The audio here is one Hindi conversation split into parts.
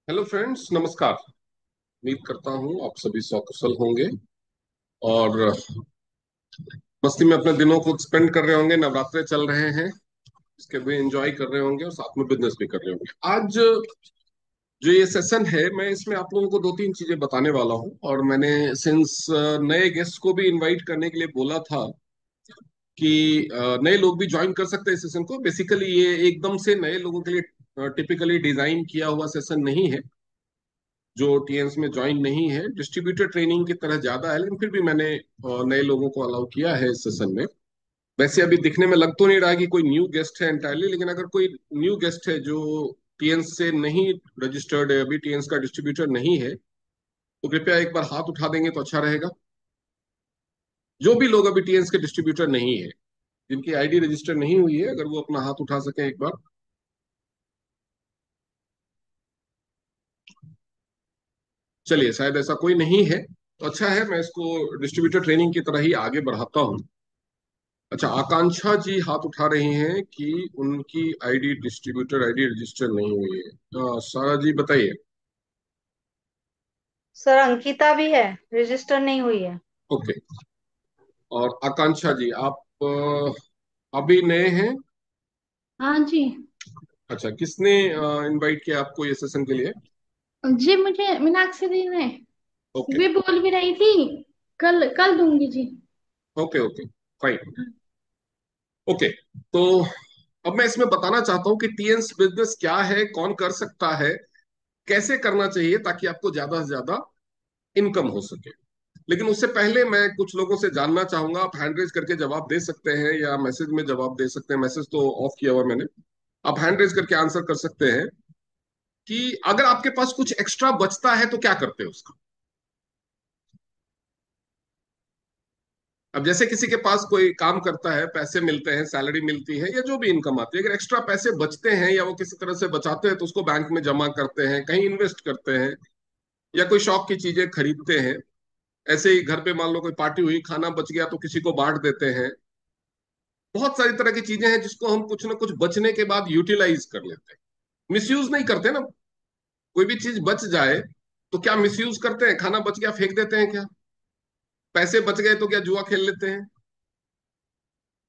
हेलो फ्रेंड्स, नमस्कार। उम्मीद करता हूँ आप सभी सकुशल होंगे और मस्ती में अपने दिनों को स्पेंड कर रहे होंगे। नवरात्रे चल रहे हैं, इसके भी एंजॉय कर रहे होंगे और साथ में बिजनेस भी कर रहे होंगे। आज जो ये सेशन है, मैं इसमें आप लोगों को दो तीन चीजें बताने वाला हूँ। और मैंने सिंस नए गेस्ट को भी इनवाइट करने के लिए बोला था कि नए लोग भी ज्वाइन कर सकते हैं सेशन को। बेसिकली ये एकदम से नए लोगों के लिए टिपिकली डिजाइन किया हुआ सेशन नहीं है। जो टीएन्स में ज्वाइन नहीं है, डिस्ट्रीब्यूटर ट्रेनिंग की तरह ज्यादा है, लेकिन फिर भी मैंने नए लोगों को अलाउ किया है इस सेशन में। वैसे अभी दिखने में लग तो नहीं रहा है कि कोई न्यू गेस्ट है एंटायरली, लेकिन अगर कोई न्यू गेस्ट है जो टीएन्स से नहीं रजिस्टर्ड है, अभी टीएन्स का डिस्ट्रीब्यूटर नहीं है, तो कृपया एक बार हाथ उठा देंगे तो अच्छा रहेगा। जो भी लोग अभी टीएन्स के डिस्ट्रीब्यूटर नहीं है, जिनकी आईडी रजिस्टर नहीं हुई है, अगर वो अपना हाथ उठा सके एक बार। चलिए, शायद ऐसा कोई नहीं है तो अच्छा है, मैं इसको डिस्ट्रीब्यूटर ट्रेनिंग की तरह ही आगे बढ़ाता हूँ। अच्छा, आकांक्षा जी हाथ उठा रही हैं कि उनकी आईडी डिस्ट्रीब्यूटर आईडी रजिस्टर नहीं हुई है। सारा जी बताइए। सर अंकिता भी है, रजिस्टर नहीं हुई है। ओके। और आकांक्षा जी, आप अभी नए हैं? हाँ जी। अच्छा, किसने इनवाइट किया आपको ये सेशन के लिए? जी मुझे मीनाक्षी दी ने ओके। भी बोल भी रही थी। कल कल दूंगी जी। Okay okay, fine. ओके। तो अब मैं इसमें बताना चाहता हूँ कि टीएन्स बिजनेस क्या है, कौन कर सकता है, कैसे करना चाहिए ताकि आपको ज्यादा से ज्यादा इनकम हो सके। लेकिन उससे पहले मैं कुछ लोगों से जानना चाहूंगा। आप हैंड रेज करके जवाब दे सकते हैं या मैसेज में जवाब दे सकते हैं। मैसेज तो ऑफ किया हुआ है मैंने। आप हैंड रेज करके आंसर कर सकते हैं कि अगर आपके पास कुछ एक्स्ट्रा बचता है तो क्या करते हैं उसका। अब जैसे किसी के पास कोई काम करता है, पैसे मिलते हैं, सैलरी मिलती है या जो भी इनकम आती है, अगर एक्स्ट्रा पैसे बचते हैं या वो किसी तरह से बचाते हैं तो उसको बैंक में जमा करते हैं, कहीं इन्वेस्ट करते हैं, या कोई शौक की चीजें खरीदते हैं। ऐसे ही घर पे मान लो कोई पार्टी हुई, खाना बच गया तो किसी को बांट देते हैं। बहुत सारी तरह की चीजें हैं जिसको हम कुछ ना कुछ बचने के बाद यूटिलाइज कर लेते हैं। मिसयूज नहीं करते ना। कोई भी चीज बच जाए तो क्या मिसयूज करते हैं? खाना बच गया फेंक देते हैं क्या? पैसे बच गए तो क्या जुआ खेल लेते हैं?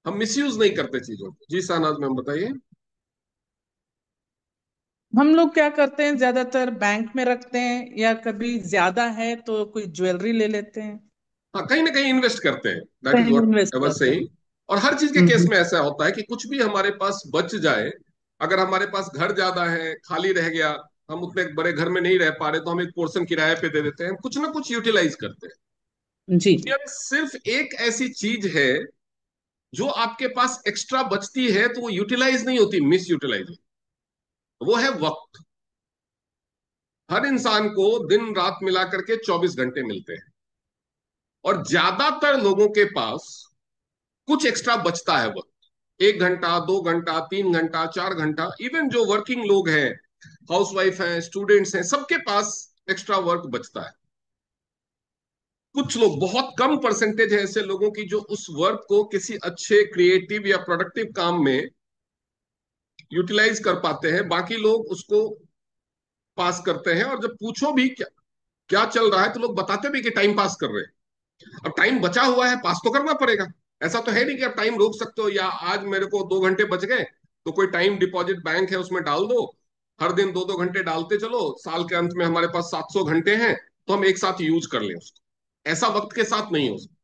हम मिसयूज नहीं करते चीजों को। जी शाहनाज मैम बताइए। हम लोग क्या करते हैं, ज्यादातर बैंक में रखते हैं या कभी ज्यादा है तो कोई ज्वेलरी ले लेते हैं। हाँ, कहीं ना कहीं इन्वेस्ट करते हैं, दैट इज कहीं व्हाट इन्वेस्ट एवर करते सही। हैं। और हर चीज के केस हम्म। में ऐसा होता है कि कुछ भी हमारे पास बच जाए। अगर हमारे पास घर ज्यादा है, खाली रह गया, हम उतने बड़े घर में नहीं रह पा रहे, तो हम एक पोर्शन किराए पे दे देते हैं, कुछ ना कुछ यूटिलाइज करते हैं। जी जी। दुनिया में सिर्फ एक ऐसी चीज है जो आपके पास एक्स्ट्रा बचती है तो वो यूटिलाइज नहीं होती, मिस यूटिलाइज। वो है वक्त। हर इंसान को दिन रात मिला करके 24 घंटे मिलते हैं, और ज्यादातर लोगों के पास कुछ एक्स्ट्रा बचता है वक्त। 1 घंटा, 2 घंटा, 3 घंटा, 4 घंटा। इवन जो वर्किंग लोग हैं, हाउसवाइफ हैं, स्टूडेंट्स हैं, सबके पास एक्स्ट्रा वर्क बचता है। कुछ लोग, बहुत कम परसेंटेज है ऐसे लोगों की जो उस वर्क को किसी अच्छे क्रिएटिव या प्रोडक्टिव काम में यूटिलाइज कर पाते हैं। बाकी लोग उसको पास करते हैं, और जब पूछो भी क्या क्या चल रहा है तो लोग बताते भी कि टाइम पास कर रहे हैं। अब टाइम बचा हुआ है, पास तो करना पड़ेगा। ऐसा तो है नहीं कि आप टाइम रोक सकते हो, या आज मेरे को 2 घंटे बच गए तो कोई टाइम डिपॉजिट बैंक है उसमें डाल दो, हर दिन 2-2 घंटे डालते चलो, साल के अंत में हमारे पास 700 घंटे हैं तो हम एक साथ यूज कर लें उसको। ऐसा वक्त के साथ नहीं हो सकता।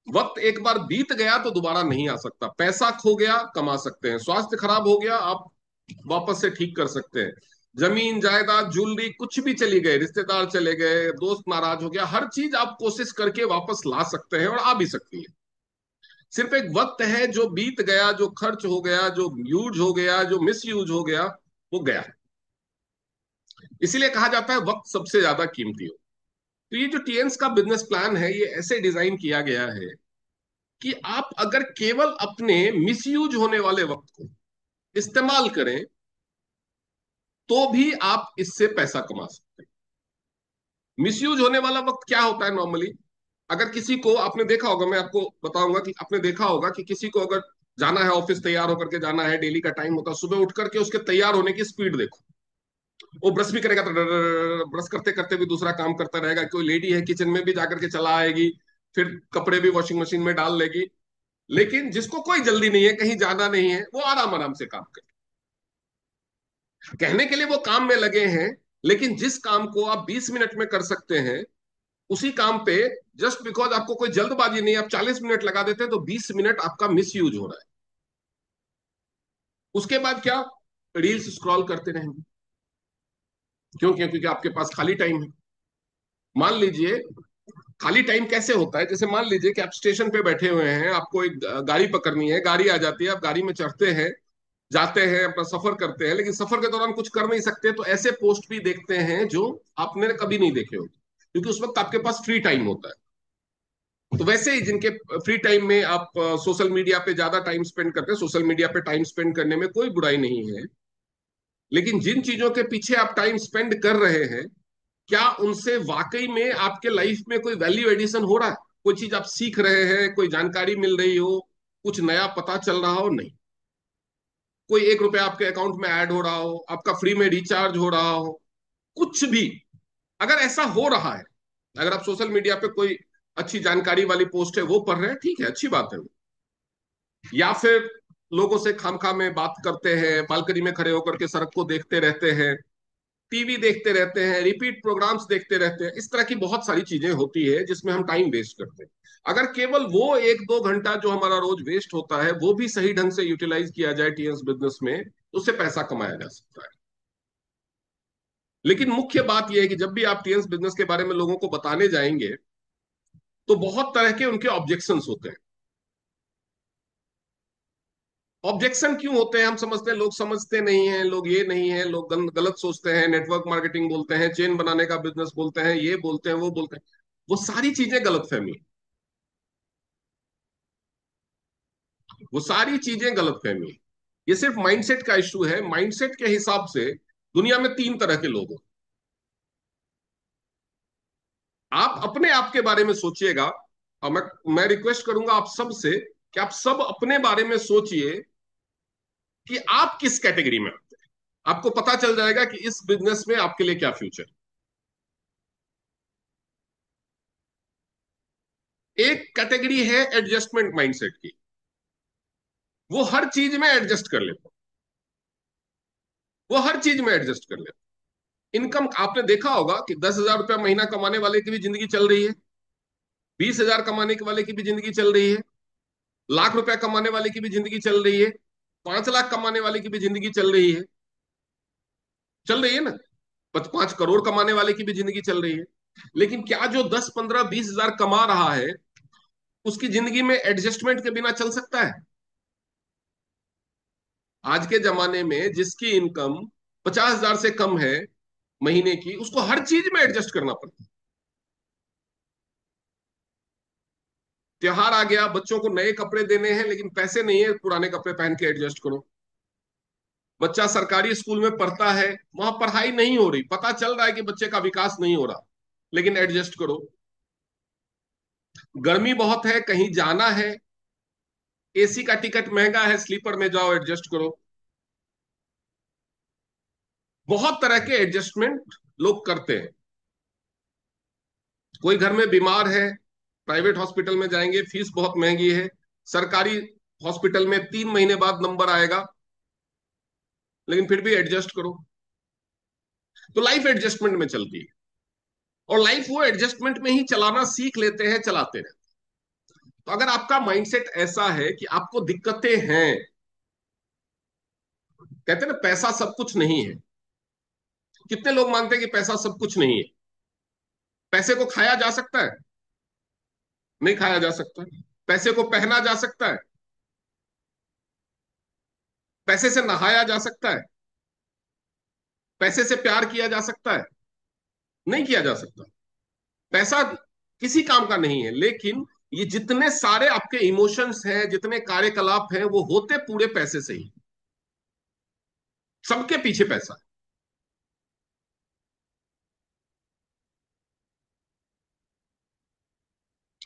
वक्त एक बार बीत गया तो दोबारा नहीं आ सकता। पैसा खो गया कमा सकते हैं, स्वास्थ्य खराब हो गया आप वापस से ठीक कर सकते हैं। जमीन जायदाद ज्वेलरी कुछ भी चली गए, रिश्तेदार चले गए, दोस्त नाराज हो गया, हर चीज आप कोशिश करके वापस ला सकते हैं और आ भी सकती है। सिर्फ एक वक्त है जो बीत गया, जो खर्च हो गया, जो यूज हो गया, जो मिस यूज हो गया, वो गया। इसीलिए कहा जाता है वक्त सबसे ज्यादा कीमती हो। तो ये जो टीएन्स का बिजनेस प्लान है, ये ऐसे डिजाइन किया गया है कि आप अगर केवल अपने मिसयूज होने वाले वक्त को इस्तेमाल करें तो भी आप इससे पैसा कमा सकते हैं। मिसयूज होने वाला वक्त क्या होता है नॉर्मली? अगर किसी को आपने देखा होगा, मैं आपको बताऊंगा कि आपने देखा होगा कि किसी को अगर जाना है ऑफिस, तैयार होकर के जाना है, डेली का टाइम होता है, सुबह उठ करके उसके तैयार होने की स्पीड देखो। वो ब्रश भी करेगा तो ब्रश करते करते भी दूसरा काम करता रहेगा। कोई लेडी है किचन में भी जाकर के चला आएगी, फिर कपड़े भी वॉशिंग मशीन में डाल लेगी। लेकिन जिसको कोई जल्दी नहीं है, कहीं जाना नहीं है, वो आराम आराम से काम करे। कहने के लिए वो काम में लगे हैं, लेकिन जिस काम को आप 20 मिनट में कर सकते हैं, उसी काम पे जस्ट बिकॉज आपको कोई जल्दबाजी नहीं, आप 40 मिनट लगा देते हैं, तो 20 मिनट आपका मिस यूज हो रहा है। उसके बाद क्या, रील्स स्क्रॉल करते रहेंगे। क्योंकि आपके पास खाली टाइम है। मान लीजिए, खाली टाइम कैसे होता है, जैसे मान लीजिए कि आप स्टेशन पे बैठे हुए हैं, आपको एक गाड़ी पकड़नी है, गाड़ी आ जाती है, आप गाड़ी में चढ़ते हैं, जाते हैं, अपना सफर करते हैं, लेकिन सफर के दौरान कुछ कर नहीं सकते, तो ऐसे पोस्ट भी देखते हैं जो आपने कभी नहीं देखे होते, क्योंकि उस वक्त आपके पास फ्री टाइम होता है। तो वैसे ही जिनके फ्री टाइम में आप सोशल मीडिया पे ज्यादा टाइम स्पेंड करते हैं, सोशल मीडिया पे टाइम स्पेंड करने में कोई बुराई नहीं है, लेकिन जिन चीजों के पीछे आप टाइम स्पेंड कर रहे हैं, क्या उनसे वाकई में आपके लाइफ में कोई वैल्यू एडिशन हो रहा है? कोई चीज आप सीख रहे हैं, कोई जानकारी मिल रही हो, कुछ नया पता चल रहा हो? नहीं। कोई 1 रुपया आपके अकाउंट में ऐड हो रहा हो, आपका फ्री में रिचार्ज हो रहा हो, कुछ भी अगर ऐसा हो रहा है, अगर आप सोशल मीडिया पे कोई अच्छी जानकारी वाली पोस्ट है वो पढ़ रहे हैं, ठीक है, अच्छी बात है वो। या फिर लोगों से खामखा में बात करते हैं, बालकनी में खड़े होकर के सड़क को देखते रहते हैं, टीवी देखते रहते हैं, रिपीट प्रोग्राम्स देखते रहते हैं, इस तरह की बहुत सारी चीजें होती है जिसमें हम टाइम वेस्ट करते हैं। अगर केवल वो 1-2 घंटा जो हमारा रोज वेस्ट होता है, वो भी सही ढंग से यूटिलाइज किया जाए टीएस बिजनेस में, तो उससे पैसा कमाया जा सकता है। लेकिन मुख्य बात यह है कि जब भी आप टीएस बिजनेस के बारे में लोगों को बताने जाएंगे, तो बहुत तरह के उनके ऑब्जेक्शंस होते हैं। ऑब्जेक्शन क्यों होते हैं हम समझते हैं, लोग समझते नहीं हैं, लोग ये नहीं है, लोग गलत सोचते हैं, नेटवर्क मार्केटिंग बोलते हैं, चेन बनाने का बिजनेस बोलते हैं, ये बोलते हैं, वो बोलते हैं। वो सारी चीजें गलत फहमी है। वो सारी चीजें गलत फहमी है। ये सिर्फ माइंडसेट का इश्यू है। माइंडसेट के हिसाब से दुनिया में 3 तरह के लोग हैं। आप अपने आप के बारे में सोचिएगा, और मैं रिक्वेस्ट करूंगा आप सब से कि आप सब अपने बारे में सोचिए कि आप किस कैटेगरी में आते हैं। आपको पता चल जाएगा कि इस बिजनेस में आपके लिए क्या फ्यूचर। एक कैटेगरी है एडजस्टमेंट माइंडसेट की, वो हर चीज में एडजस्ट कर लेते, वो हर चीज में एडजस्ट कर लेते। इनकम आपने देखा होगा कि 10,000 रुपया महीना कमाने वाले की भी जिंदगी चल रही है, 20,000 कमाने के वाले की भी जिंदगी चल रही है, लाख रुपया कमाने वाले की भी जिंदगी चल रही है, 5 लाख कमाने वाले की भी जिंदगी चल रही है। चल रही है ना? 5 करोड़ कमाने वाले की भी जिंदगी चल रही है। लेकिन क्या जो 10, 15, 20 हजार कमा रहा है, उसकी जिंदगी में एडजस्टमेंट के बिना चल सकता है? आज के जमाने में जिसकी इनकम 50,000 से कम है महीने की, उसको हर चीज में एडजस्ट करना पड़ता है। त्योहार आ गया, बच्चों को नए कपड़े देने हैं, लेकिन पैसे नहीं है, पुराने कपड़े पहन के एडजस्ट करो। बच्चा सरकारी स्कूल में पढ़ता है, वहां पढ़ाई नहीं हो रही, पता चल रहा है कि बच्चे का विकास नहीं हो रहा, लेकिन एडजस्ट करो। गर्मी बहुत है, कहीं जाना है, एसी का टिकट महंगा है, स्लीपर में जाओ, एडजस्ट करो। बहुत तरह के एडजस्टमेंट लोग करते हैं। कोई घर में बीमार है, प्राइवेट हॉस्पिटल में जाएंगे, फीस बहुत महंगी है, सरकारी हॉस्पिटल में 3 महीने बाद नंबर आएगा, लेकिन फिर भी एडजस्ट करो। तो लाइफ एडजस्टमेंट में चलती है, और लाइफ वो एडजस्टमेंट में ही चलाना सीख लेते हैं, चलाते रहते हैं। तो अगर आपका माइंडसेट ऐसा है कि आपको दिक्कतें हैं, कहते हैं ना पैसा सब कुछ नहीं है। कितने लोग मानते हैं कि पैसा सब कुछ नहीं है? पैसे को खाया जा सकता है? नहीं खाया जा सकता। पैसे को पहना जा सकता है? पैसे से नहाया जा सकता है? पैसे से प्यार किया जा सकता है? नहीं किया जा सकता। पैसा किसी काम का नहीं है, लेकिन ये जितने सारे आपके इमोशंस हैं, जितने कार्यकलाप हैं, वो होते पूरे पैसे से ही। सबके पीछे पैसा है।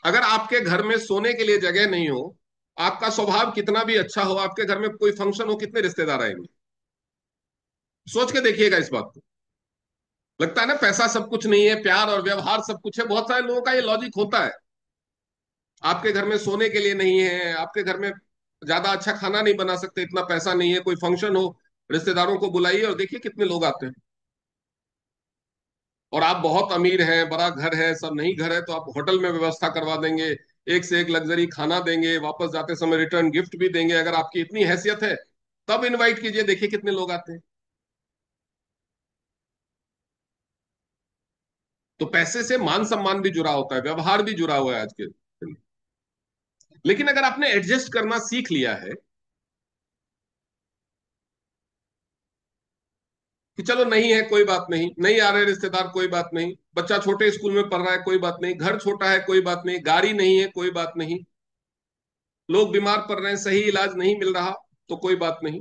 अगर आपके घर में सोने के लिए जगह नहीं हो, आपका स्वभाव कितना भी अच्छा हो, आपके घर में कोई फंक्शन हो, कितने रिश्तेदार आएंगे? सोच के देखिएगा इस बात को। लगता है ना पैसा सब कुछ नहीं है, प्यार और व्यवहार सब कुछ है। बहुत सारे लोगों का ये लॉजिक होता है। आपके घर में सोने के लिए नहीं है, आपके घर में ज्यादा अच्छा खाना नहीं बना सकते, इतना पैसा नहीं है, कोई फंक्शन हो, रिश्तेदारों को बुलाइए और देखिए कितने लोग आते हैं। और आप बहुत अमीर हैं, बड़ा घर है, सब नहीं घर है तो आप होटल में व्यवस्था करवा देंगे, एक से एक लग्जरी खाना देंगे, वापस जाते समय रिटर्न गिफ्ट भी देंगे। अगर आपकी इतनी हैसियत है तब इनवाइट कीजिए, देखिए कितने लोग आते हैं। तो पैसे से मान सम्मान भी जुड़ा होता है, व्यवहार भी जुड़ा हुआ है आज के दिन। लेकिन अगर आपने एडजस्ट करना सीख लिया है कि चलो नहीं है कोई बात नहीं, नहीं आ रहे रिश्तेदार कोई बात नहीं, बच्चा छोटे स्कूल में पढ़ रहा है कोई बात नहीं, घर छोटा है कोई बात नहीं, गाड़ी नहीं है कोई बात नहीं, लोग बीमार पड़ रहे हैं, सही इलाज नहीं मिल रहा तो कोई बात नहीं,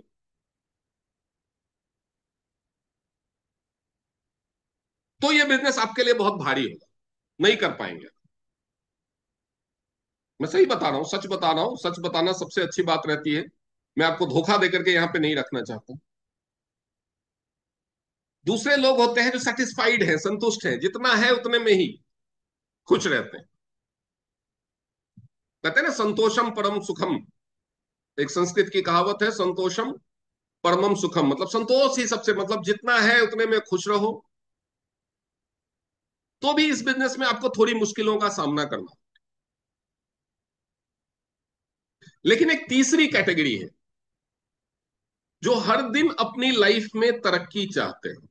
तो ये बिजनेस आपके लिए बहुत भारी होगा, नहीं कर पाएंगे। मैं सही बता रहा हूँ, सच बता रहा हूँ, सच बताना सबसे अच्छी बात रहती है। मैं आपको धोखा देकर के यहाँ पे नहीं रखना चाहता। दूसरे लोग होते हैं जो सेटिस्फाइड हैं, संतुष्ट हैं, जितना है उतने में ही खुश रहते हैं। कहते हैं ना संतोषम परम सुखम, एक संस्कृत की कहावत है, संतोषम परमम सुखम, मतलब संतोष ही सबसे, मतलब जितना है उतने में खुश रहो। तो भी इस बिजनेस में आपको थोड़ी मुश्किलों का सामना करना। लेकिन एक तीसरी कैटेगरी है जो हर दिन अपनी लाइफ में तरक्की चाहते हैं,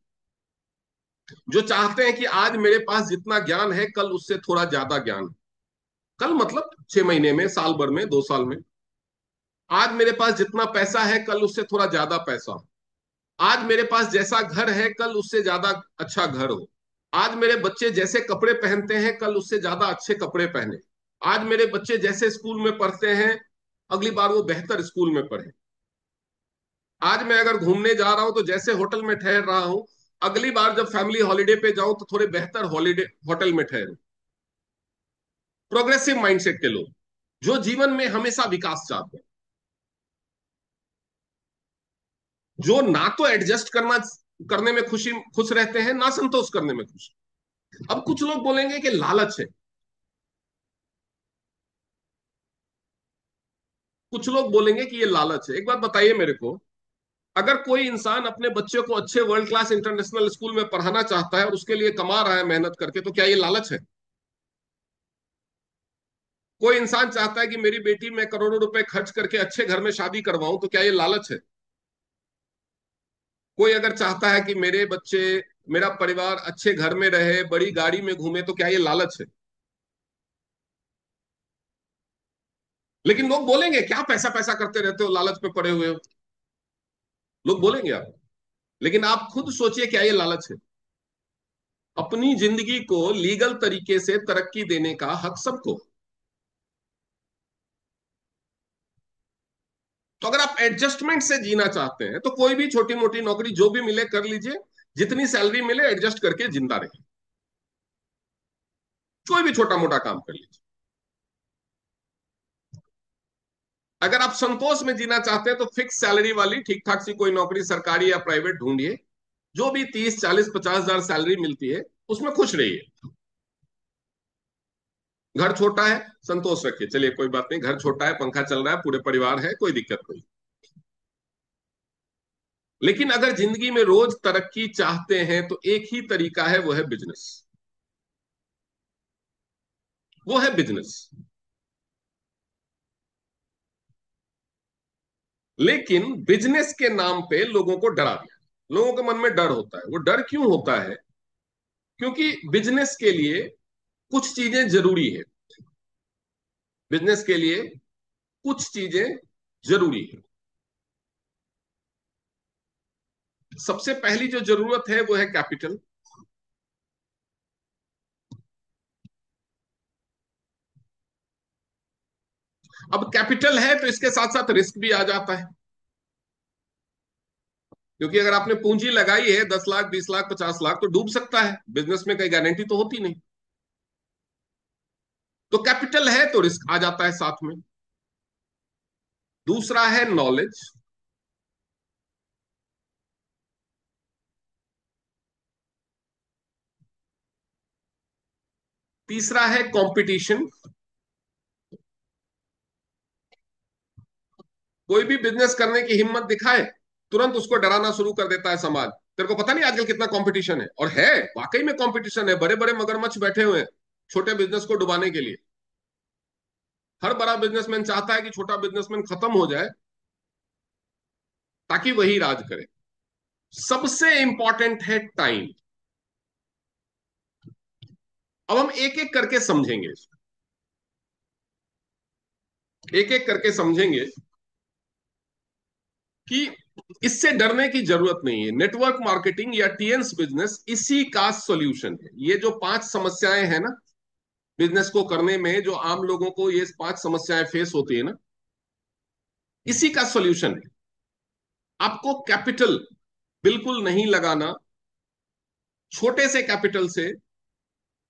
जो चाहते हैं कि आज मेरे पास जितना ज्ञान है कल उससे थोड़ा ज्यादा ज्ञान, कल मतलब 6 महीने में, साल भर में, 2 साल में। आज मेरे पास जितना पैसा है कल उससे थोड़ा ज्यादा पैसा, आज मेरे पास जैसा घर है कल उससे ज्यादा अच्छा घर हो, आज मेरे बच्चे जैसे कपड़े पहनते हैं कल उससे ज्यादा अच्छे कपड़े पहने, आज मेरे बच्चे जैसे स्कूल में पढ़ते हैं अगली बार वो बेहतर स्कूल में पढ़े, आज मैं अगर घूमने जा रहा हूं तो जैसे होटल में ठहर रहा हूं अगली बार जब फैमिली हॉलीडे पे जाऊं तो थोड़े बेहतर हॉलीडे होटल में ठहरूं। प्रोग्रेसिव माइंडसेट के लोग जो जीवन में हमेशा विकास चाहते हैं, जो ना तो एडजस्ट करना करने में खुश रहते हैं, ना संतोष करने में खुश। अब कुछ लोग बोलेंगे कि लालच है, कुछ लोग बोलेंगे कि ये लालच है। एक बात बताइए मेरे को, अगर कोई इंसान अपने बच्चे को अच्छे वर्ल्ड क्लास इंटरनेशनल स्कूल में पढ़ाना चाहता है और उसके लिए कमा रहा है मेहनत करके, तो क्या ये लालच है? कोई इंसान चाहता है कि मेरी बेटी मैं करोड़ों रुपए खर्च करके अच्छे घर में शादी करवाऊं, तो क्या ये लालच है? कोई अगर चाहता है कि मेरे बच्चे, मेरा परिवार अच्छे घर में रहे, बड़ी गाड़ी में घूमे, तो क्या ये लालच है? लेकिन लोग बोलेंगे क्या पैसा पैसा करते रहते हो, लालच में पड़े हुए हो, लोग बोलेंगे आप। लेकिन आप खुद सोचिए क्या ये लालच है? अपनी जिंदगी को लीगल तरीके से तरक्की देने का हक सबको। तो अगर आप एडजस्टमेंट से जीना चाहते हैं तो कोई भी छोटी मोटी नौकरी जो भी मिले कर लीजिए, जितनी सैलरी मिले एडजस्ट करके जिंदा रहिए, कोई भी छोटा मोटा काम कर लीजिए। अगर आप संतोष में जीना चाहते हैं तो फिक्स सैलरी वाली ठीक ठाक सी कोई नौकरी सरकारी या प्राइवेट ढूंढिए, जो भी 30, 40, 50 हजार सैलरी मिलती है उसमें खुश रहिए। घर छोटा है, संतोष रखिए, चलिए कोई बात नहीं, घर छोटा है, पंखा चल रहा है, पूरे परिवार है, कोई दिक्कत नहीं। लेकिन अगर जिंदगी में रोज तरक्की चाहते हैं तो एक ही तरीका है, वो है बिजनेस, वो है बिजनेस। लेकिन बिजनेस के नाम पे लोगों को डरा दिया, लोगों के मन में डर होता है। वो डर क्यों होता है? क्योंकि बिजनेस के लिए कुछ चीजें जरूरी है, बिजनेस के लिए कुछ चीजें जरूरी है। सबसे पहली जो जरूरत है वो है कैपिटल। अब कैपिटल है तो इसके साथ साथ रिस्क भी आ जाता है, क्योंकि अगर आपने पूंजी लगाई है 10 लाख, 20 लाख, 50 लाख, तो डूब सकता है, बिजनेस में कोई गारंटी तो होती नहीं। तो कैपिटल है तो रिस्क आ जाता है साथ में। दूसरा है नॉलेज। तीसरा है कंपटीशन। कोई भी बिजनेस करने की हिम्मत दिखाए, तुरंत उसको डराना शुरू कर देता है समाज। तेरे को पता नहीं आजकल कितना कंपटीशन है, और है, वाकई में कंपटीशन है। बड़े बड़े मगरमच्छ बैठे हुए हैं छोटे बिजनेस को डुबाने के लिए। हर बड़ा बिजनेसमैन चाहता है कि छोटा बिजनेसमैन खत्म हो जाए ताकि वही राज करे। सबसे इंपॉर्टेंट है टाइम। अब हम एक एक करके समझेंगे इसको, एक एक करके समझेंगे कि इससे डरने की जरूरत नहीं है। नेटवर्क मार्केटिंग या टीएन्स बिजनेस इसी का सॉल्यूशन है। ये जो 5 समस्याएं हैं ना बिजनेस को करने में, जो आम लोगों को ये 5 समस्याएं फेस होती है ना, इसी का सॉल्यूशन है। आपको कैपिटल बिल्कुल नहीं लगाना। छोटे से कैपिटल से,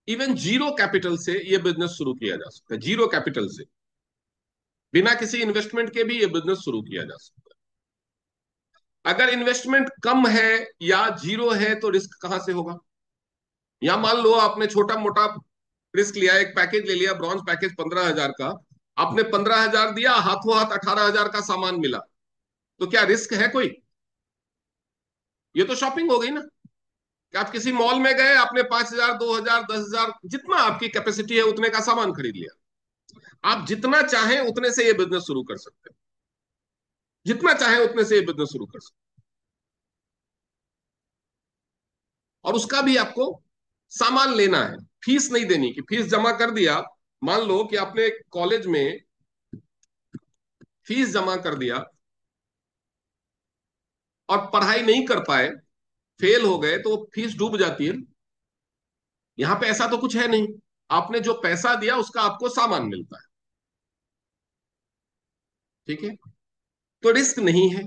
इवन जीरो कैपिटल से ये बिजनेस शुरू किया जा सकता है। जीरो कैपिटल से, बिना किसी इन्वेस्टमेंट के भी ये बिजनेस शुरू किया जा सकता है। अगर इन्वेस्टमेंट कम है या जीरो है तो रिस्क कहां से होगा? या मान लो आपने छोटा मोटा रिस्क लिया, एक पैकेज ले लिया, ब्रॉन्ज पैकेज 15,000 का। आपने 15,000 दिया, हाथों हाथ 18,000 का सामान मिला, तो क्या रिस्क है कोई? ये तो शॉपिंग हो गई ना, कि आप किसी मॉल में गए, आपने 5,000, 2,000, 10,000, जितना आपकी कैपेसिटी है उतने का सामान खरीद लिया। आप जितना चाहें उतने से ये बिजनेस शुरू कर सकते हैं, जितना चाहें उतने से ये बिजनेस शुरू कर सकते हैं। और उसका भी आपको सामान लेना है, फीस नहीं देनी कि फीस जमा कर दिया। मान लो कि आपने कॉलेज में फीस जमा कर दिया और पढ़ाई नहीं कर पाए, फेल हो गए, तो फीस डूब जाती है। यहां पे ऐसा तो कुछ है नहीं। आपने जो पैसा दिया उसका आपको सामान मिलता है। ठीक है, तो रिस्क नहीं है।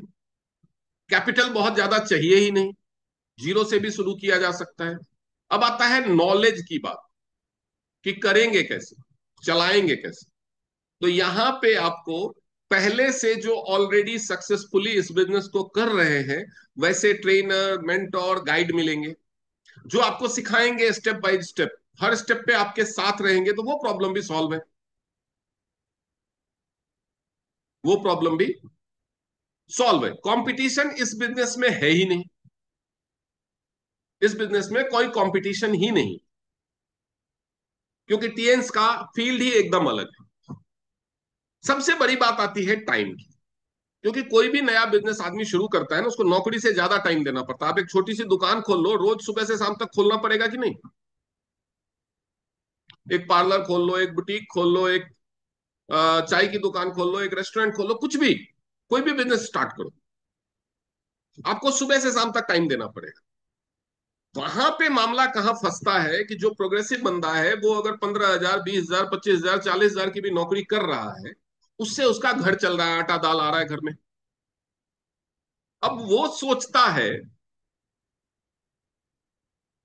कैपिटल बहुत ज्यादा चाहिए ही नहीं, जीरो से भी शुरू किया जा सकता है। अब आता है नॉलेज की बात, कि करेंगे कैसे, चलाएंगे कैसे। तो यहां पे आपको पहले से जो ऑलरेडी सक्सेसफुली इस बिजनेस को कर रहे हैं वैसे ट्रेनर, मेंटोर, गाइड मिलेंगे, जो आपको सिखाएंगे step by step. Her step पे आपके साथ रहेंगे, तो वो प्रॉब्लम भी सॉल्व है, वो प्रॉब्लम भी सॉल्व है। कंपटीशन इस बिजनेस में है ही नहीं। इस बिजनेस में कोई कंपटीशन ही नहीं, क्योंकि टीएन्स का फील्ड ही एकदम अलग है। सबसे बड़ी बात आती है टाइम की, क्योंकि कोई भी नया बिजनेस आदमी शुरू करता है ना, उसको नौकरी से ज्यादा टाइम देना पड़ता है। आप एक छोटी सी दुकान खोल लो, रोज सुबह से शाम तक खोलना पड़ेगा कि नहीं? एक पार्लर खोल लो, एक बुटीक खोल लो, एक चाय की दुकान खोल लो, एक रेस्टोरेंट खोल लो, कुछ भी, कोई भी बिजनेस स्टार्ट करो, आपको सुबह से शाम तक टाइम देना पड़ेगा। वहां पे मामला कहाँ फंसता है कि जो प्रोग्रेसिव बंदा है वो अगर 15,000, 20,000, 25,000, 40,000 की भी नौकरी कर रहा है, उससे उसका घर चल रहा है, आटा दाल आ रहा है घर में। अब वो सोचता है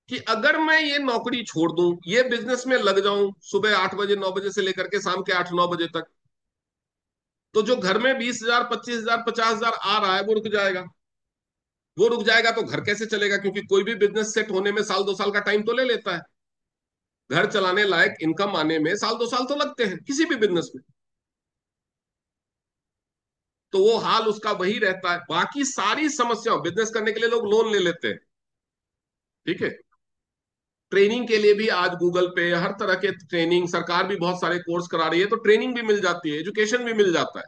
कि अगर मैं ये नौकरी छोड़ दूं, ये बिजनेस में लग जाऊं सुबह 8 बजे, 9 बजे से लेकर के शाम के 8-9 बजे तक, तो जो घर में 20,000, 25,000, 50,000 आ रहा है वो रुक जाएगा। वो रुक जाएगा तो घर कैसे चलेगा? क्योंकि कोई भी बिजनेस सेट होने में साल 2 साल का टाइम तो ले लेता है। घर चलाने लायक इनकम आने में साल 2 साल तो लगते हैं किसी भी बिजनेस में। तो वो हाल उसका वही रहता है। बाकी सारी समस्याओं, बिजनेस करने के लिए लोग लोन ले लेते हैं, ठीक है। ट्रेनिंग के लिए भी आज गूगल पे हर तरह के ट्रेनिंग, सरकार भी बहुत सारे कोर्स करा रही है, तो ट्रेनिंग भी मिल जाती है, एजुकेशन भी मिल जाता है।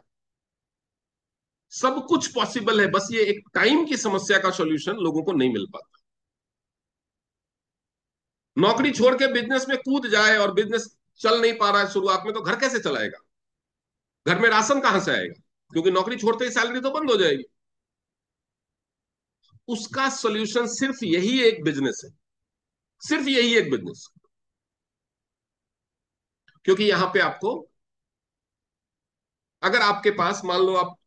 सब कुछ पॉसिबल है, बस ये एक टाइम की समस्या का सॉल्यूशन लोगों को नहीं मिल पाता। नौकरी छोड़ के बिजनेस में कूद जाए और बिजनेस चल नहीं पा रहा है शुरुआत में, तो घर कैसे चलाएगा? घर में राशन कहां से आएगा? क्योंकि नौकरी छोड़ते ही सैलरी तो बंद हो जाएगी। उसका सॉल्यूशन सिर्फ यही एक बिजनेस है, सिर्फ यही एक बिजनेस। क्योंकि यहां पे आपको, अगर आपके पास मान लो आप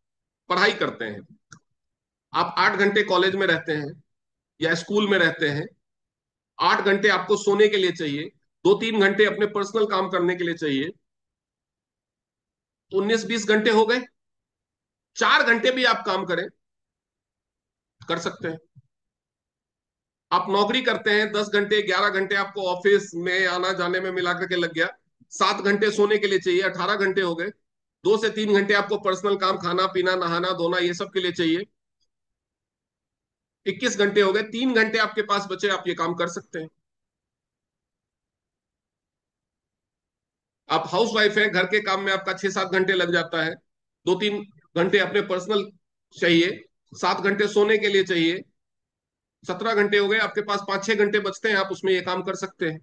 पढ़ाई करते हैं, आप 8 घंटे कॉलेज में रहते हैं या स्कूल में रहते हैं, 8 घंटे आपको सोने के लिए चाहिए, 2-3 घंटे अपने पर्सनल काम करने के लिए चाहिए, 19-20 घंटे हो गए। 4 घंटे भी आप काम करें, कर सकते हैं। आप नौकरी करते हैं, 10 घंटे 11 घंटे आपको ऑफिस में आना जाने में मिला करके लग गया, 7 घंटे सोने के लिए चाहिए, 18 घंटे हो गए। 2 से 3 घंटे आपको पर्सनल काम, खाना पीना नहाना धोना ये सब के लिए चाहिए, 21 घंटे हो गए। 3 घंटे आपके पास बचे, आप ये काम कर सकते हैं। आप हाउस वाइफ है, घर के काम में आपका 6-7 घंटे लग जाता है, 2-3 घंटे अपने पर्सनल चाहिए, 7 घंटे सोने के लिए चाहिए, 17 घंटे हो गए आपके पास, 5-6 घंटे बचते हैं, आप उसमें ये काम कर सकते हैं।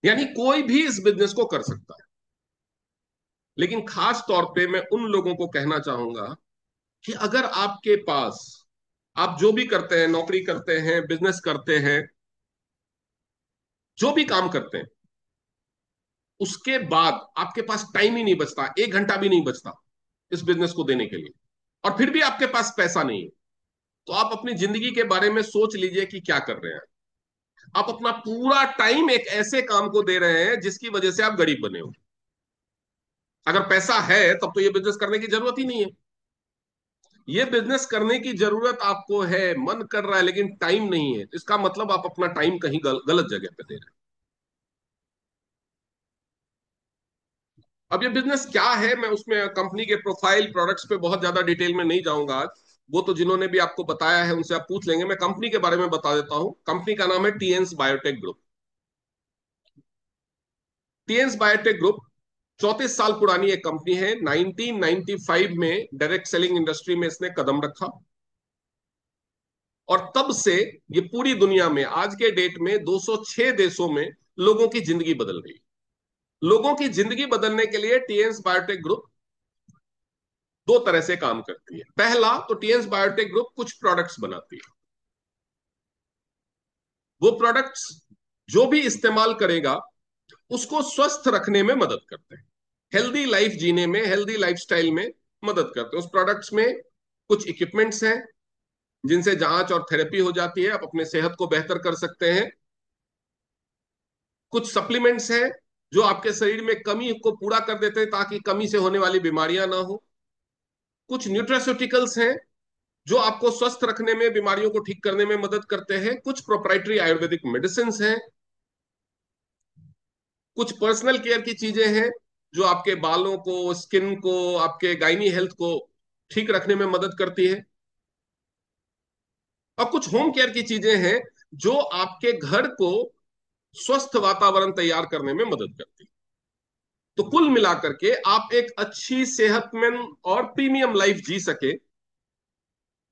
यानी कोई भी इस बिजनेस को कर सकता है। लेकिन खास तौर पे मैं उन लोगों को कहना चाहूंगा कि अगर आपके पास, आप जो भी करते हैं, नौकरी करते हैं, बिजनेस करते हैं, जो भी काम करते हैं, उसके बाद आपके पास टाइम ही नहीं बचता, 1 घंटा भी नहीं बचता इस बिजनेस को देने के लिए, और फिर भी आपके पास पैसा नहीं है, तो आप अपनी जिंदगी के बारे में सोच लीजिए कि क्या कर रहे हैं। आप अपना पूरा टाइम एक ऐसे काम को दे रहे हैं जिसकी वजह से आप गरीब बने हो। अगर पैसा है तब तो ये बिजनेस करने की जरूरत ही नहीं है। ये बिजनेस करने की जरूरत आपको है, मन कर रहा है, लेकिन टाइम नहीं है, इसका मतलब आप अपना टाइम कहीं गलत जगह पे दे रहे हैं। अब ये बिजनेस क्या है, मैं उसमें कंपनी के प्रोफाइल, प्रोडक्ट्स पे बहुत ज्यादा डिटेल में नहीं जाऊंगा आज। वो तो जिन्होंने भी आपको बताया है उनसे आप पूछ लेंगे। मैं कंपनी के बारे में बता देता हूँ। कंपनी का नाम है टीएन्स बायोटेक ग्रुप। टीएन्स बायोटेक ग्रुप 34 साल पुरानी एक कंपनी है। 1995 में डायरेक्ट सेलिंग इंडस्ट्री में इसने कदम रखा, और तब से ये पूरी दुनिया में आज के डेट में 206 देशों में लोगों की जिंदगी बदल रही है। लोगों की जिंदगी बदलने के लिए टीएन्स बायोटेक ग्रुप दो तरह से काम करती है। पहला तो टीएन्स बायोटेक ग्रुप कुछ प्रोडक्ट्स बनाती है। वो प्रोडक्ट्स जो भी इस्तेमाल करेगा उसको स्वस्थ रखने में मदद करते हैं, हेल्दी लाइफ जीने में, हेल्दी लाइफस्टाइल में मदद करते हैं। उस प्रोडक्ट्स में कुछ इक्विपमेंट्स हैं जिनसे जांच और थेरेपी हो जाती है, आप अपने सेहत को बेहतर कर सकते हैं। कुछ सप्लीमेंट्स हैं जो आपके शरीर में कमी को पूरा कर देते हैं ताकि कमी से होने वाली बीमारियां ना हो। कुछ न्यूट्रास्यूटिकल्स हैं जो आपको स्वस्थ रखने में, बीमारियों को ठीक करने में मदद करते हैं। कुछ प्रोप्राइटरी आयुर्वेदिक मेडिसिन हैं। कुछ पर्सनल केयर की चीजें हैं जो आपके बालों को, स्किन को, आपके गायनी हेल्थ को ठीक रखने में मदद करती है। और कुछ होम केयर की चीजें हैं जो आपके घर को स्वस्थ वातावरण तैयार करने में मदद करती है। तो कुल मिलाकर के आप एक अच्छी, सेहतमंद और प्रीमियम लाइफ जी सके,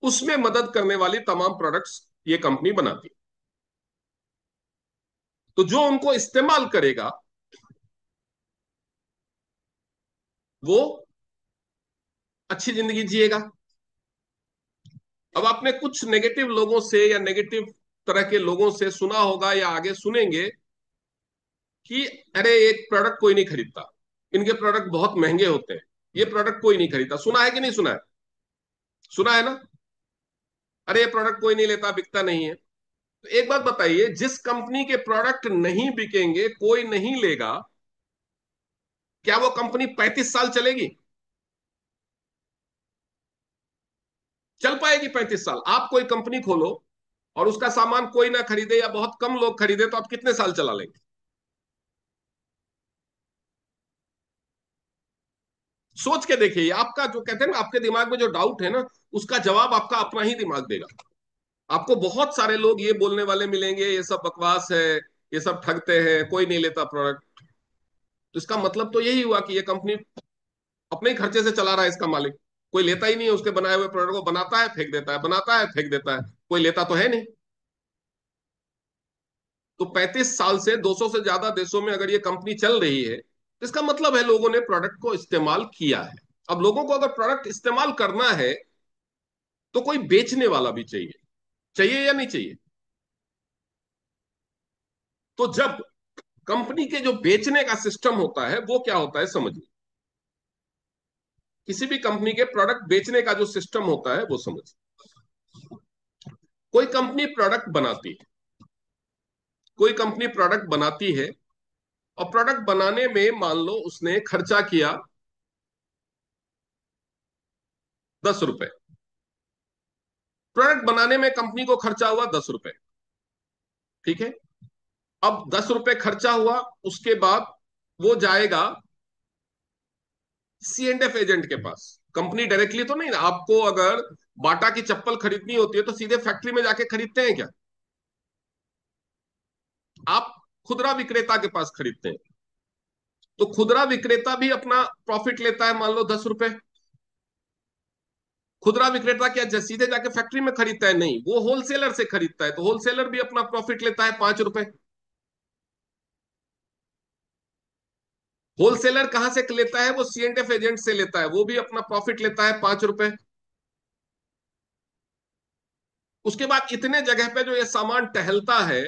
उसमें मदद करने वाली तमाम प्रोडक्ट्स ये कंपनी बनाती है। तो जो उनको इस्तेमाल करेगा वो अच्छी जिंदगी जिएगा। अब आपने कुछ नेगेटिव लोगों से या नेगेटिव तरह के लोगों से सुना होगा या आगे सुनेंगे कि अरे एक प्रोडक्ट कोई नहीं खरीदता, इनके प्रोडक्ट बहुत महंगे होते हैं, ये प्रोडक्ट कोई नहीं खरीदता। सुना है कि नहीं सुना है? सुना है ना? अरे ये प्रोडक्ट कोई नहीं लेता, बिकता नहीं है। तो एक बात बताइए, जिस कंपनी के प्रोडक्ट नहीं बिकेंगे, कोई नहीं लेगा, क्या वो कंपनी 35 साल चलेगी? चल पाएगी 35 साल? आप कोई कंपनी खोलो और उसका सामान कोई ना खरीदे या बहुत कम लोग खरीदे, तो आप कितने साल चला लेंगे? सोच के देखिए। आपका जो कहते हैं ना, आपके दिमाग में जो डाउट है ना, उसका जवाब आपका अपना ही दिमाग देगा। आपको बहुत सारे लोग ये बोलने वाले मिलेंगे ये सब बकवास है, ये सब ठगते हैं, कोई नहीं लेता प्रोडक्ट। तो इसका मतलब तो यही हुआ कि ये कंपनी अपने ही खर्चे से चला रहा है इसका मालिक। कोई लेता ही नहीं है उसके बनाए हुए प्रोडक्ट को, बनाता है फेंक देता है, बनाता है फेंक देता है, कोई लेता तो है नहीं। तो 35 साल से 200 से ज्यादा देशों में अगर ये कंपनी चल रही है, तो इसका मतलब है लोगों ने प्रोडक्ट को इस्तेमाल किया है। अब लोगों को अगर प्रोडक्ट इस्तेमाल करना है तो कोई बेचने वाला भी चाहिए। चाहिए या नहीं चाहिए? तो जब कंपनी के जो बेचने का सिस्टम होता है वो क्या होता है समझिए। किसी भी कंपनी के प्रोडक्ट बेचने का जो सिस्टम होता है वो समझिए। कोई कंपनी प्रोडक्ट बनाती है, कोई कंपनी प्रोडक्ट बनाती है, और प्रोडक्ट बनाने में मान लो उसने खर्चा किया 10 रुपए। प्रोडक्ट बनाने में कंपनी को खर्चा हुआ 10 रुपए, ठीक है। अब 10 रुपए खर्चा हुआ, उसके बाद वो जाएगा सी एंड एफ एजेंट के पास। कंपनी डायरेक्टली तो नहीं ना, आपको अगर बाटा की चप्पल खरीदनी होती है तो सीधे फैक्ट्री में जाके खरीदते हैं क्या? आप खुदरा विक्रेता के पास खरीदते हैं। तो खुदरा विक्रेता भी अपना प्रॉफिट लेता है, मान लो 10 रुपए। खुदरा विक्रेता क्या सीधे जाके फैक्ट्री में खरीदता है? नहीं, वो होलसेलर से खरीदता है, तो होलसेलर भी अपना प्रॉफिट लेता है 5 रुपए। होलसेलर कहां से लेता है? वो सी एंड एफ एजेंट से लेता है, वो भी अपना प्रॉफिट लेता है 5 रुपए। उसके बाद इतने जगह पे जो ये सामान टहलता है,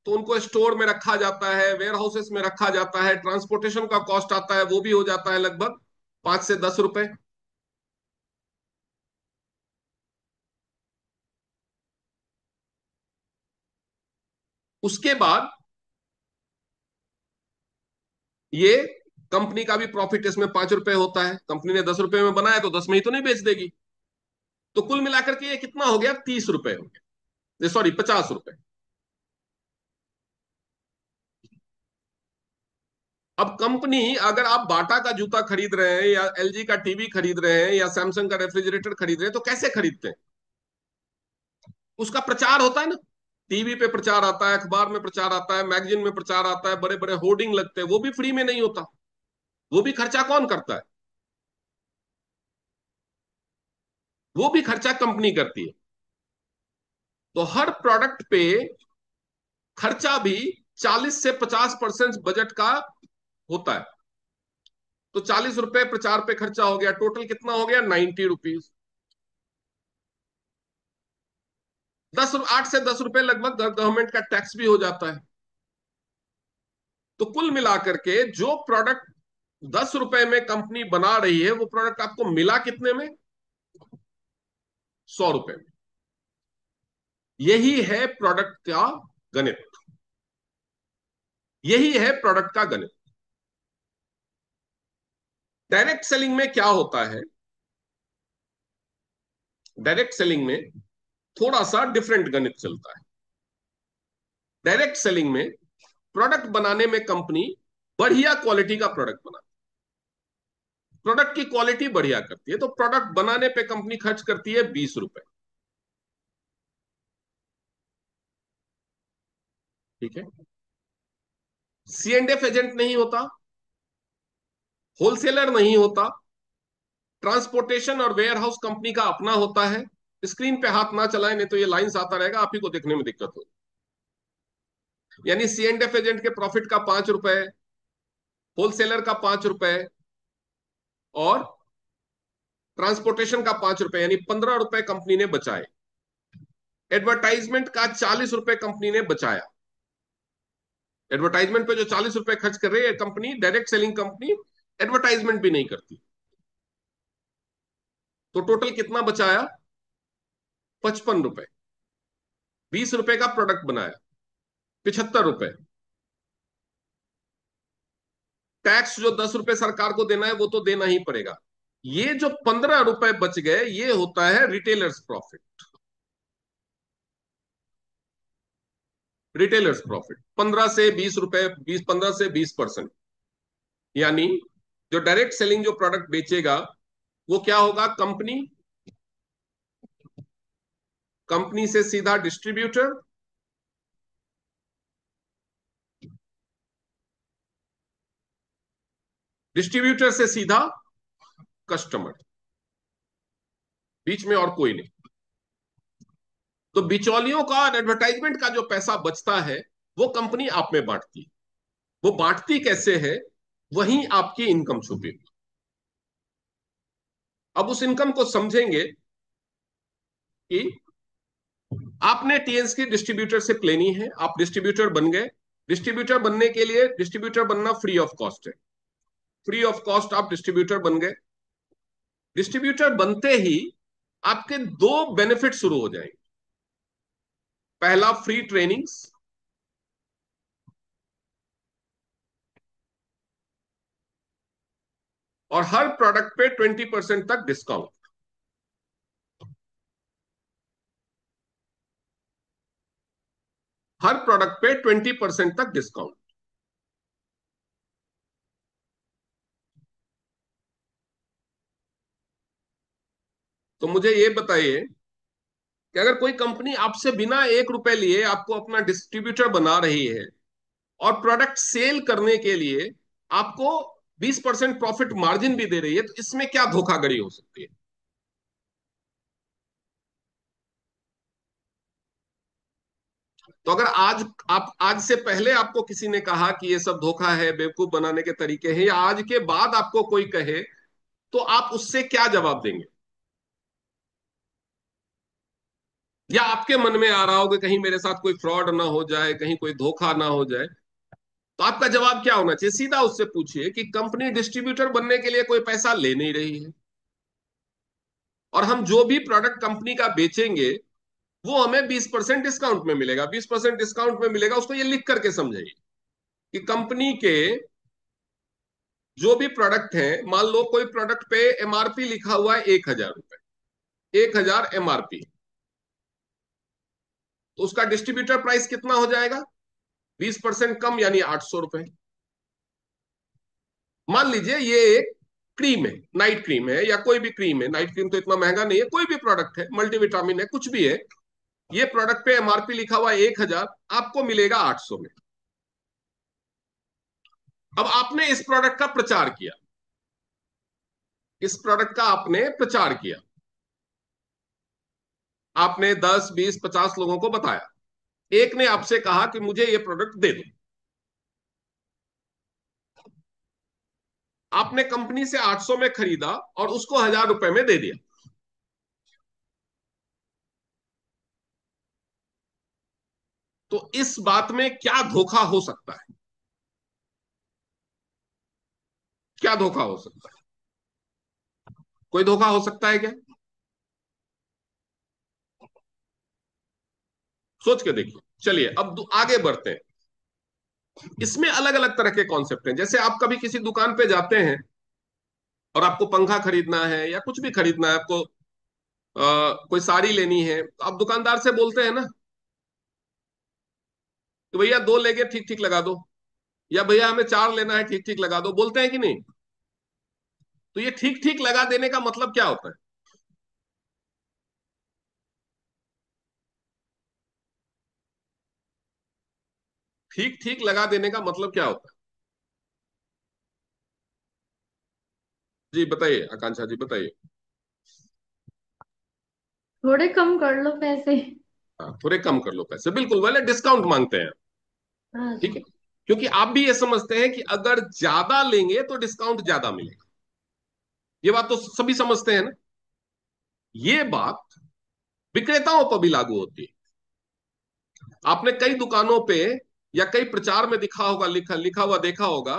तो उनको स्टोर में रखा जाता है, वेयर हाउसेस में रखा जाता है, ट्रांसपोर्टेशन का कॉस्ट आता है, वो भी हो जाता है लगभग 5 से 10 रुपए। उसके बाद ये कंपनी का भी प्रॉफिट इसमें 5 रुपए होता है। कंपनी ने 10 रुपए में बनाया तो 10 में ही तो नहीं बेच देगी। तो कुल मिलाकर के ये कितना हो गया? 30 रुपए हो गया, सॉरी 50 रुपए। अब कंपनी, अगर आप बाटा का जूता खरीद रहे हैं या एलजी का टीवी खरीद रहे हैं या सैमसंग का रेफ्रिजरेटर खरीद रहे हैं, तो कैसे खरीदते हैं? उसका प्रचार होता है ना, टीवी पे प्रचार आता है, अखबार में प्रचार आता है, मैगजीन में प्रचार आता है, बड़े बड़े होर्डिंग लगते हैं, वो भी फ्री में नहीं होता। वो भी खर्चा कौन करता है? वो भी खर्चा कंपनी करती है। तो हर प्रोडक्ट पे खर्चा भी 40 से 50% बजट का होता है। तो 40 रुपए प्रचार पे खर्चा हो गया, टोटल कितना हो गया? 90 रुपीज। 8 से 10 रुपए लगभग गवर्नमेंट का टैक्स भी हो जाता है। तो कुल मिलाकर के जो प्रोडक्ट 10 रुपए में कंपनी बना रही है, वो प्रोडक्ट आपको मिला कितने में? 100 रुपए में। यही है प्रोडक्ट का गणित। यही है प्रोडक्ट का गणित। डायरेक्ट सेलिंग में क्या होता है? डायरेक्ट सेलिंग में थोड़ा सा डिफरेंट गणित चलता है। डायरेक्ट सेलिंग में प्रोडक्ट बनाने में कंपनी बढ़िया क्वालिटी का प्रोडक्ट बनाती है, प्रोडक्ट की क्वालिटी बढ़िया करती है, तो प्रोडक्ट बनाने पे कंपनी खर्च करती है 20 रुपए, ठीक है। सी एंड एफ एजेंट नहीं होता, होलसेलर नहीं होता, ट्रांसपोर्टेशन और वेयर हाउस कंपनी का अपना होता है। स्क्रीन पे हाथ ना चलाएं, नहीं तो ये लाइंस आता रहेगा, आप ही को देखने में दिक्कत हो। यानी सी एंड एफ एजेंट के प्रॉफिट का 5 रुपए, होलसेलर का 5 रुपए, और ट्रांसपोर्टेशन का 5 रुपए, यानी 15 रुपए कंपनी ने बचाए। एडवर्टाइजमेंट का 40 रुपए कंपनी ने बचाया। एडवर्टाइजमेंट पे जो 40 रुपए खर्च कर रही है company, direct selling company advertisement भी नहीं करती। तो टोटल कितना बचाया? 55 रुपए। 20 रुपए का प्रोडक्ट बनाया, 75 रुपए। टैक्स जो 10 रुपए सरकार को देना है वो तो देना ही पड़ेगा। ये जो 15 रुपए बच गए, ये होता है रिटेलर्स प्रॉफिट। रिटेलर्स प्रॉफिट 15 से 20 रुपए, 15 से 20%। यानी जो डायरेक्ट सेलिंग जो प्रोडक्ट बेचेगा, वो क्या होगा? कंपनी, कंपनी से सीधा डिस्ट्रीब्यूटर, डिस्ट्रीब्यूटर से सीधा कस्टमर, बीच में और कोई नहीं। तो बिचौलियों का और एडवर्टाइजमेंट का जो पैसा बचता है, वो कंपनी आप में बांटती है। वो बांटती कैसे है? वहीं आपकी इनकम छुपी हुई। अब उस इनकम को समझेंगे कि आपने टीएंस की डिस्ट्रीब्यूटर से लेनी है, आप डिस्ट्रीब्यूटर बन गए। डिस्ट्रीब्यूटर बनने के लिए, डिस्ट्रीब्यूटर बनना फ्री ऑफ कॉस्ट है, फ्री ऑफ कॉस्ट आप डिस्ट्रीब्यूटर बन गए। डिस्ट्रीब्यूटर बनते ही आपके दो बेनिफिट शुरू हो जाएंगे। पहला, फ्री ट्रेनिंग्स, और हर प्रोडक्ट पे 20% तक डिस्काउंट। हर प्रोडक्ट पे 20% तक डिस्काउंट। तो मुझे ये बताइए कि अगर कोई कंपनी आपसे बिना 1 रुपए लिए आपको अपना डिस्ट्रीब्यूटर बना रही है और प्रोडक्ट सेल करने के लिए आपको 20% प्रॉफिट मार्जिन भी दे रही है, तो इसमें क्या धोखाधड़ी हो सकती है? तो अगर आज से पहले आपको किसी ने कहा कि ये सब धोखा है, बेवकूफ बनाने के तरीके हैं, या आज के बाद आपको कोई कहे, तो आप उससे क्या जवाब देंगे? या आपके मन में आ रहा हो कि कहीं मेरे साथ कोई फ्रॉड ना हो जाए, कहीं कोई धोखा ना हो जाए, तो आपका जवाब क्या होना चाहिए? सीधा उससे पूछिए कि कंपनी डिस्ट्रीब्यूटर बनने के लिए कोई पैसा ले नहीं रही है, और हम जो भी प्रोडक्ट कंपनी का बेचेंगे वो हमें 20% डिस्काउंट में मिलेगा। 20% डिस्काउंट में मिलेगा, उसको ये लिख करके समझाइए कि कंपनी के जो भी प्रोडक्ट है, मान लो कोई प्रोडक्ट पे एमआरपी लिखा हुआ है 1,000 रुपए, 1,000 एमआरपी, तो उसका डिस्ट्रीब्यूटर प्राइस कितना हो जाएगा? 20% कम, यानी 800 रुपए। मान लीजिए ये एक क्रीम है, नाइट क्रीम है, या कोई भी क्रीम है, नाइट क्रीम तो इतना महंगा नहीं है, कोई भी प्रोडक्ट है, मल्टीविटामिन है, कुछ भी है, ये प्रोडक्ट पे एमआरपी लिखा हुआ है 1,000, आपको मिलेगा 800 में। अब आपने इस प्रोडक्ट का प्रचार किया, इस प्रोडक्ट का आपने प्रचार किया, आपने 10 20 50 लोगों को बताया, एक ने आपसे कहा कि मुझे ये प्रोडक्ट दे दो, आपने कंपनी से 800 में खरीदा और उसको 1,000 रुपए में दे दिया। तो इस बात में क्या धोखा हो सकता है? क्या धोखा हो सकता है? कोई धोखा हो सकता है क्या? सोच के देखिए। चलिए अब आगे बढ़ते हैं। इसमें अलग अलग तरह के कॉन्सेप्ट हैं। जैसे आप कभी किसी दुकान पे जाते हैं और आपको पंखा खरीदना है या कुछ भी खरीदना है, आपको कोई साड़ी लेनी है, तो आप दुकानदार से बोलते हैं ना कि भैया 2 लेंगे, ठीक ठीक लगा दो, या भैया हमें 4 लेना है, ठीक ठीक लगा दो, बोलते हैं कि नहीं? तो ये ठीक ठीक लगा देने का मतलब क्या होता है? ठीक ठीक लगा देने का मतलब क्या होता है? जी बताइए, आकांक्षा जी बताइए। थोड़े कम कर लो पैसे। हाँ, थोड़े कम कर लो पैसे, बिल्कुल, वाले डिस्काउंट मांगते हैं। हाँ ठीक जी। है, क्योंकि आप भी ये समझते हैं कि अगर ज्यादा लेंगे तो डिस्काउंट ज्यादा मिलेगा। ये बात तो सभी समझते हैं ना। ये बात विक्रेताओं पर भी लागू होती है। आपने कई दुकानों पे या कई प्रचार में दिखा होगा, लिखा लिखा हुआ देखा होगा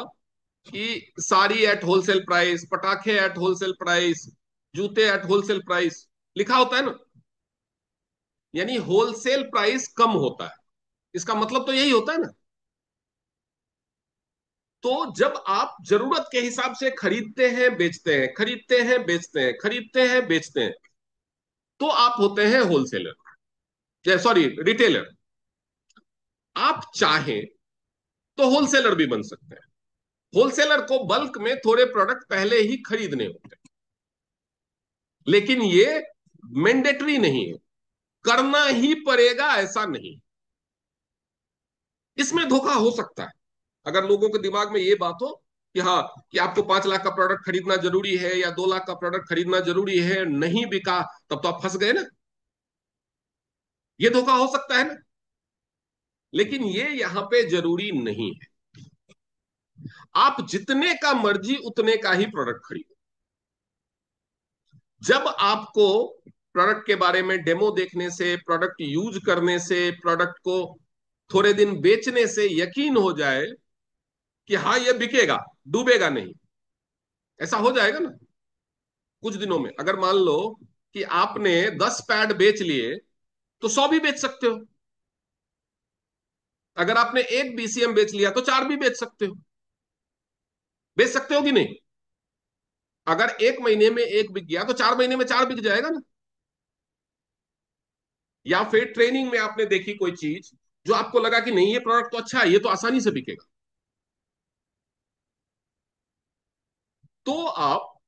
कि साड़ी एट होलसेल प्राइस, पटाखे एट होलसेल प्राइस, जूते एट होलसेल प्राइस, लिखा होता है ना। यानी होलसेल प्राइस कम होता है, इसका मतलब तो यही होता है ना। तो जब आप जरूरत के हिसाब से खरीदते हैं बेचते हैं, खरीदते हैं बेचते हैं, खरीदते हैं बेचते हैं, तो आप होते हैं होलसेलर, सॉरी रिटेलर। आप चाहें तो होलसेलर भी बन सकते हैं। होलसेलर को बल्क में थोड़े प्रोडक्ट पहले ही खरीदने होते हैं, लेकिन ये मैंडेटरी नहीं है, करना ही पड़ेगा ऐसा नहीं। इसमें धोखा हो सकता है अगर लोगों के दिमाग में ये बात हो कि हाँ, कि आपको 5 लाख का प्रोडक्ट खरीदना जरूरी है या 2 लाख का प्रोडक्ट खरीदना जरूरी है, नहीं बिका तब तो आप फंस गए ना। ये धोखा हो सकता है ना, लेकिन ये यहां पे जरूरी नहीं है। आप जितने का मर्जी उतने का ही प्रोडक्ट खरीदो। जब आपको प्रोडक्ट के बारे में डेमो देखने से, प्रोडक्ट यूज करने से, प्रोडक्ट को थोड़े दिन बेचने से यकीन हो जाए कि हाँ ये बिकेगा, डूबेगा नहीं, ऐसा हो जाएगा ना कुछ दिनों में। अगर मान लो कि आपने 10 पैड बेच लिए, तो 100 भी बेच सकते हो। अगर आपने एक बीसीएम बेच लिया तो 4 भी बेच सकते हो। बेच सकते हो कि नहीं? अगर एक महीने में एक बिक गया तो 4 महीने में 4 बिक जाएगा ना। या फिर ट्रेनिंग में आपने देखी कोई चीज जो आपको लगा कि नहीं ये प्रोडक्ट तो अच्छा है, ये तो आसानी से बिकेगा, तो आप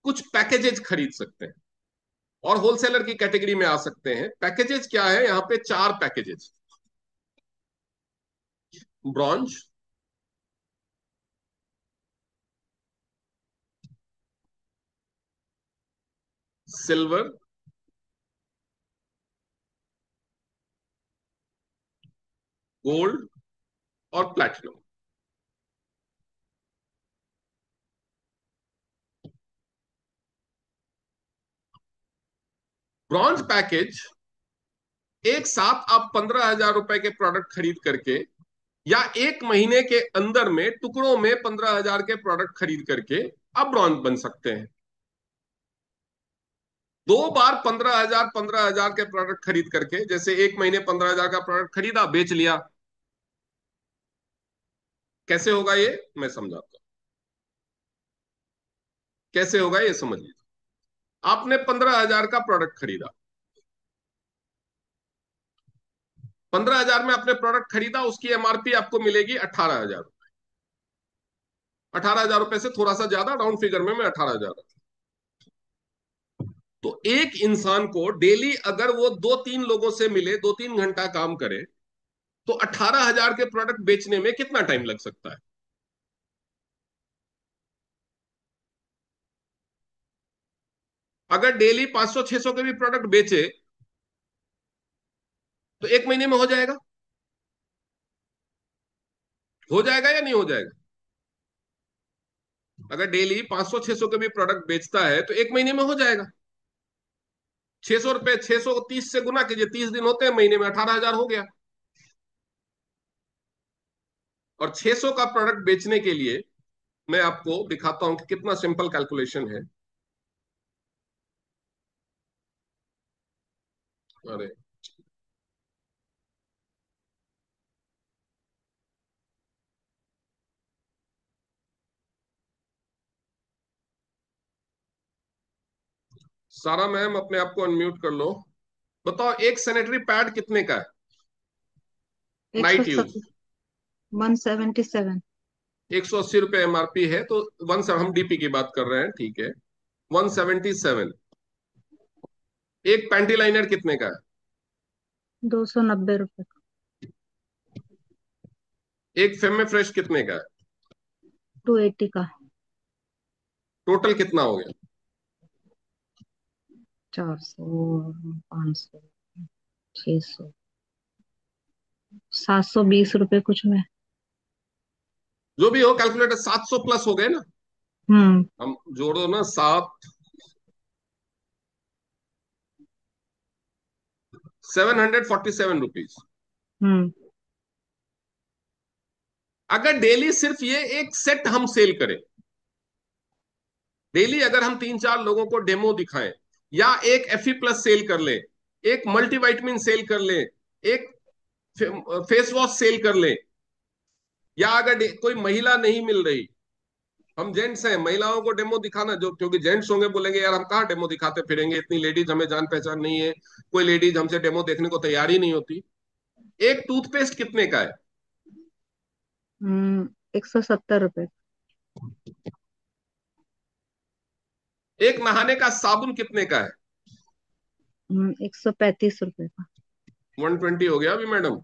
कुछ पैकेजेज खरीद सकते हैं और होलसेलर की कैटेगरी में आ सकते हैं। पैकेजेज क्या है, यहां पे 4 पैकेजेज: ब्रॉन्ज, सिल्वर, गोल्ड और प्लैटिनम। ब्रॉन्ज पैकेज, एक साथ आप 15,000 रुपए के प्रोडक्ट खरीद करके या एक महीने के अंदर में टुकड़ों में 15,000 के प्रोडक्ट खरीद करके आप ब्रॉन्ज बन सकते हैं। 2 बार 15,000 के प्रोडक्ट खरीद करके, जैसे एक महीने 15,000 का प्रोडक्ट खरीदा, बेच लिया। कैसे होगा ये, मैं समझाता हूं कैसे होगा, ये समझ लीजिए। आपने 15,000 का प्रोडक्ट खरीदा, 15,000 में आपने प्रोडक्ट खरीदा, उसकी एमआरपी आपको मिलेगी 18,000। 18,000 रुपए से थोड़ा सा ज्यादा, राउंड फिगर में मैं 18,000। तो एक इंसान को डेली अगर वो 2-3 लोगों से मिले, 2-3 घंटा काम करे, तो 18,000 के प्रोडक्ट बेचने में कितना टाइम लग सकता है? अगर डेली 500-600 के भी प्रोडक्ट बेचे तो एक महीने में हो जाएगा। हो जाएगा या नहीं हो जाएगा? अगर डेली 500-600 के भी प्रोडक्ट बेचता है तो एक महीने में हो जाएगा। 600 रुपए, 600 को 30 से गुना कीजिए, 30 दिन होते हैं महीने में, 18,000 हो गया। और 600 का प्रोडक्ट बेचने के लिए मैं आपको दिखाता हूं कि कितना सिंपल कैलकुलेशन है। अरे, सारा मैम अपने आप को अनम्यूट कर लो। बताओ, एक सैनिटरी पैड कितने का है, एक सौ नाइट यूज? 177। 180 रुपये एमआरपी है, तो हम डीपी की बात कर रहे हैं, ठीक है। 177। एक पैंटी लाइनर कितने का है? 290 रुपए का। एक फेम फ्रेश कितने का है? 280 का। टोटल कितना हो गया? 400, 500, 600, 720 रुपए कुछ में। जो भी हो, कैलकुलेटर 700 प्लस हो गए ना। हम्म। हम जोड़ो ना, 747 रुपीज। हम्म। अगर डेली सिर्फ ये एक सेट हम सेल करें, डेली अगर हम 3-4 लोगों को डेमो दिखाएं, या एक एफई प्लस सेल कर ले, एक मल्टीवाइटमिन सेल कर ले, एक फेस वॉश सेल कर ले, या अगर कोई महिला नहीं मिल रही, हम जेंट्स हैं, महिलाओं को डेमो दिखाना, जो क्योंकि जेंट्स होंगे बोलेंगे यार हम कहाँ डेमो दिखाते फिरेंगे, इतनी लेडीज हमें जान पहचान नहीं है, कोई लेडीज हमसे डेमो देखने को तैयार ही नहीं होती। एक टूथपेस्ट कितने का है? 170 रुपए। एक नहाने का साबुन कितने का है? 135 रुपए का। 120 हो गया अभी मैडम।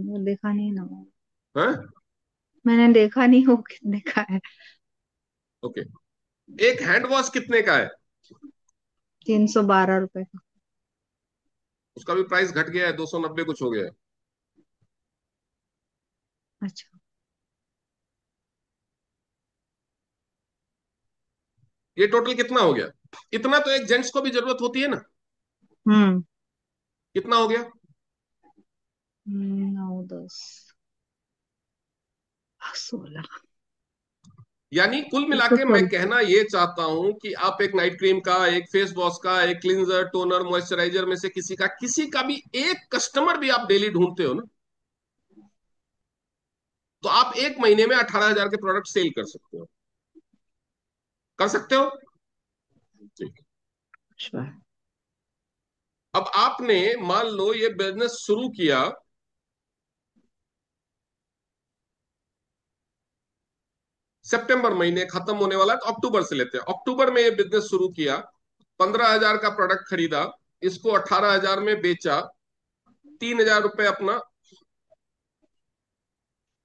वो देखा नहीं ना। हाँ, मैंने देखा नहीं वो कितने का है। ओके। एक हैंड वॉश कितने का है? 312 रुपए का। उसका भी प्राइस घट गया है, 290 कुछ हो गया है। अच्छा। ये टोटल कितना हो गया? इतना तो एक जेंट्स को भी जरूरत होती है ना। हम्म। कितना हो गया? 9, 10, 16। यानी कुल एक मिला सौ के मैं सोलह कहना ये चाहता हूं कि आप एक नाइट क्रीम का, एक फेस वॉश का, एक क्लींजर, टोनर, मॉइस्चराइजर में से किसी का भी एक कस्टमर भी आप डेली ढूंढते हो ना, तो आप एक महीने में 18,000 के प्रोडक्ट सेल कर सकते हो। कर सकते हो? ठीक। श्योर। अब आपने मान लो ये बिजनेस शुरू किया सितंबर महीने, खत्म होने वाला है तो अक्टूबर से लेते हैं। अक्टूबर में ये बिजनेस शुरू किया, 15,000 का प्रोडक्ट खरीदा, इसको 18,000 में बेचा, 3,000 रुपये अपना,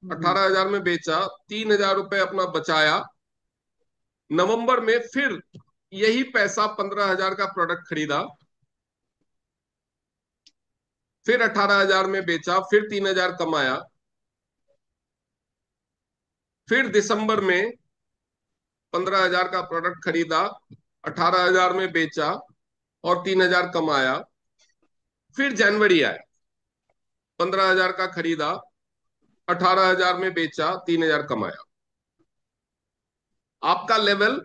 हम्म 18,000 में बेचा, 3,000 रुपये अपना बचाया। नवंबर में फिर यही पैसा 15,000 का प्रोडक्ट खरीदा, फिर 18,000 में बेचा, फिर 3,000 कमाया। फिर दिसंबर में 15,000 का प्रोडक्ट खरीदा, 18,000 में बेचा और 3,000 कमाया। फिर जनवरी आया, 15,000 का खरीदा, 18,000 में बेचा, 3,000 कमाया। आपका लेवल,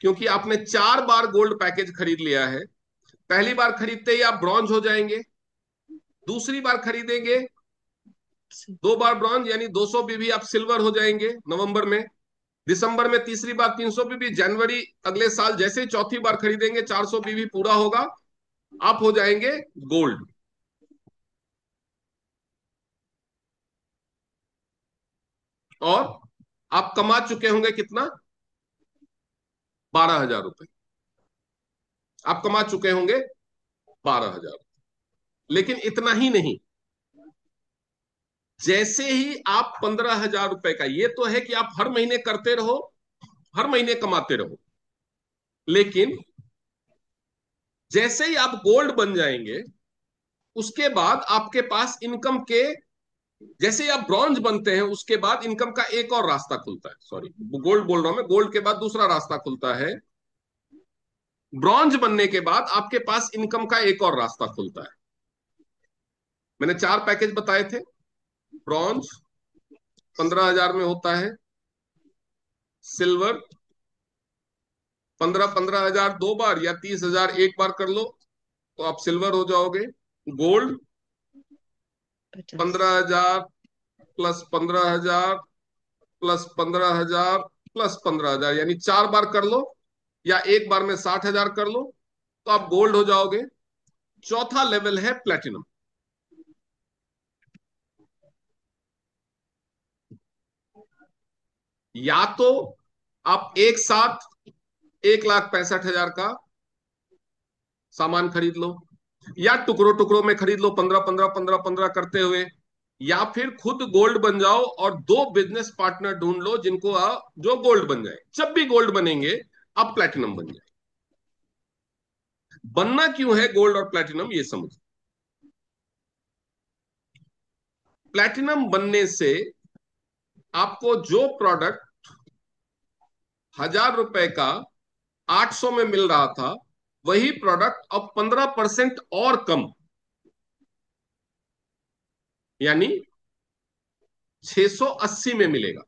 क्योंकि आपने 4 बार गोल्ड पैकेज खरीद लिया है, पहली बार खरीदते ही आप ब्रॉन्ज हो जाएंगे, दूसरी बार खरीदेंगे 2 बार ब्रॉन्ज यानी 200 बीबी आप सिल्वर हो जाएंगे नवंबर में, दिसंबर में तीसरी बार 300 बीबी, जनवरी अगले साल जैसे ही चौथी बार खरीदेंगे 400 बीबी पूरा होगा, आप हो जाएंगे गोल्ड। और आप कमा चुके होंगे कितना, 12,000 रुपए आप कमा चुके होंगे, 12,000। लेकिन इतना ही नहीं, जैसे ही आप 15,000 रुपए का, ये तो है कि आप हर महीने करते रहो, हर महीने कमाते रहो, लेकिन जैसे ही आप गोल्ड बन जाएंगे उसके बाद आपके पास इनकम के, जैसे ही आप ब्रॉन्ज बनते हैं उसके बाद इनकम का एक और रास्ता खुलता है। सॉरी, गोल्ड बोल रहा हूं मैं, गोल्ड के बाद दूसरा रास्ता खुलता है। ब्रॉन्ज बनने के बाद आपके पास इनकम का एक और रास्ता खुलता है। मैंने 4 पैकेज बताए थे। ब्रॉन्ज 15,000 में होता है, सिल्वर 15,000 2 बार या 30,000 एक बार कर लो तो आप सिल्वर हो जाओगे। गोल्ड 50 15,000 प्लस 15,000 प्लस 15,000 प्लस 15,000 यानी 4 बार कर लो, या एक बार में 60,000 कर लो तो आप गोल्ड हो जाओगे। चौथा लेवल है प्लेटिनम। या तो आप एक साथ 1,65,000 का सामान खरीद लो, या टुकड़ों टुकड़ों में खरीद लो, 15 15 15 15 करते हुए, या फिर खुद गोल्ड बन जाओ और 2 बिजनेस पार्टनर ढूंढ लो जिनको जो गोल्ड बन जाए। जब भी गोल्ड बनेंगे आप प्लेटिनम बन जाए। बनना क्यों है गोल्ड और प्लेटिनम, ये समझ। प्लेटिनम बनने से आपको जो प्रोडक्ट 1,000 रुपए का 800 में मिल रहा था, वही प्रोडक्ट अब 15% और कम, यानी 680 में मिलेगा।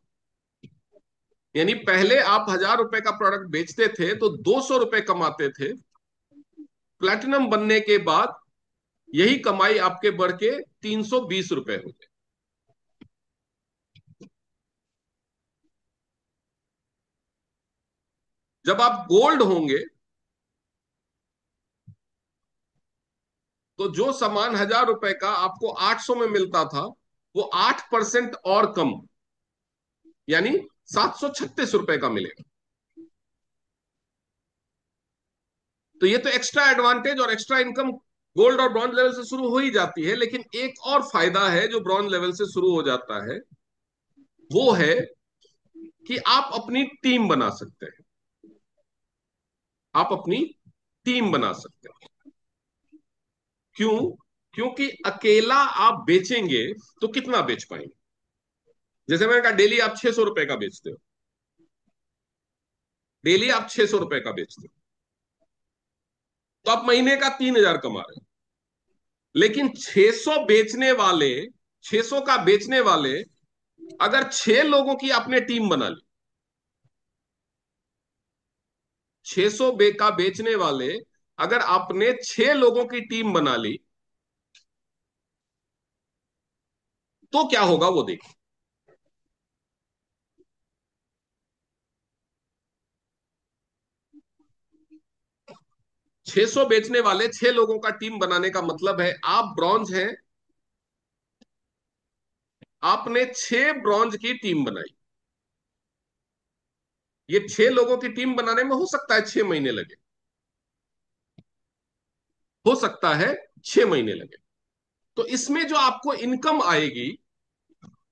यानी पहले आप 1,000 रुपए का प्रोडक्ट बेचते थे तो 200 रुपए कमाते थे, प्लैटिनम बनने के बाद यही कमाई आपके बढ़ के 320 रुपए हो गए। जब आप गोल्ड होंगे तो जो सामान 1,000 रुपए का आपको 800 में मिलता था, वो 8% और कम, यानी 736 रुपए का मिलेगा। तो ये तो एक्स्ट्रा एडवांटेज और एक्स्ट्रा इनकम गोल्ड और ब्रॉन्ज लेवल से शुरू हो ही जाती है। लेकिन एक और फायदा है जो ब्रॉन्ज लेवल से शुरू हो जाता है, वो है कि आप अपनी टीम बना सकते हैं। आप अपनी टीम बना सकते हैं। क्यों? क्योंकि अकेला आप बेचेंगे तो कितना बेच पाएंगे। जैसे मैंने कहा, डेली आप 600 रुपए का बेचते हो, डेली आप 600 रुपए का बेचते हो, तो आप महीने का 3,000 कमा रहे हो। लेकिन 600 बेचने वाले, 600 का बेचने वाले, अगर 6 लोगों की आपने टीम बना ली, 600 का बेचने वाले अगर आपने 6 लोगों की टीम बना ली, तो क्या होगा वो देखिए। 600 बेचने वाले 6 लोगों का टीम बनाने का मतलब है आप ब्रॉन्ज हैं, आपने 6 ब्रॉन्ज की टीम बनाई। ये 6 लोगों की टीम बनाने में हो सकता है 6 महीने लगे, हो सकता है 6 महीने लगे। तो इसमें जो आपको इनकम आएगी,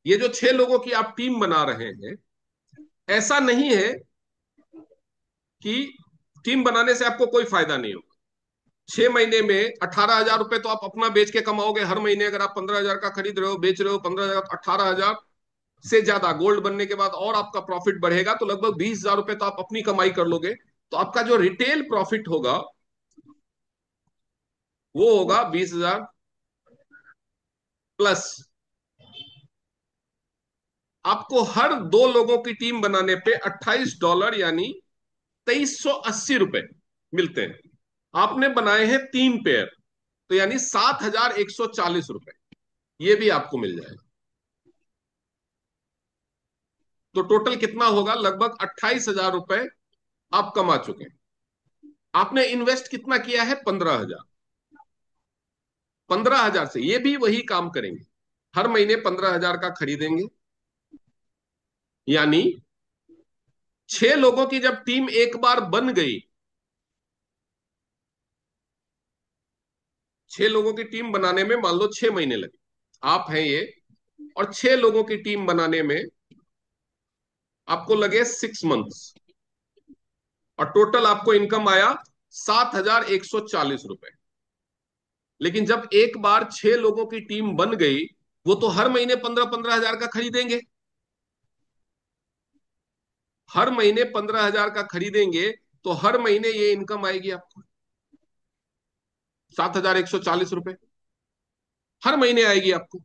ये जो 6 लोगों की आप टीम बना रहे हैं, ऐसा नहीं है कि टीम बनाने से आपको कोई फायदा नहीं होगा। 6 महीने में 18,000 रुपए तो आप अपना बेच के कमाओगे हर महीने। अगर आप 15,000 का खरीद रहे हो, बेच रहे हो 15,000, 18,000 से ज्यादा गोल्ड बनने के बाद और आपका प्रॉफिट बढ़ेगा तो लगभग 20,000 रुपए तो आप अपनी कमाई कर लोगे। तो आपका जो रिटेल प्रॉफिट होगा वो होगा 20,000 प्लस। आपको हर 2 लोगों की टीम बनाने पे $28 यानी $2,380 मिलते हैं। आपने बनाए हैं 3 पेयर, तो यानी $7,140 ये भी आपको मिल जाएगा। तो टोटल कितना होगा? लगभग $28,000 आप कमा चुके हैं। आपने इन्वेस्ट कितना किया है? 15,000। 15,000 से ये भी वही काम करेंगे, हर महीने 15,000 का खरीदेंगे। यानी 6 लोगों की जब टीम एक बार बन गई, 6 लोगों की टीम बनाने में मान लो 6 महीने लगे, आप हैं ये, और 6 लोगों की टीम बनाने में आपको लगे 6 मंथ्स, और टोटल आपको इनकम आया $7,140। लेकिन जब एक बार 6 लोगों की टीम बन गई, वो तो हर महीने 15-15 हजार का खरीदेंगे, हर महीने 15,000 का खरीदेंगे, तो हर महीने ये इनकम आएगी आपको $7,140 हर महीने आएगी आपको।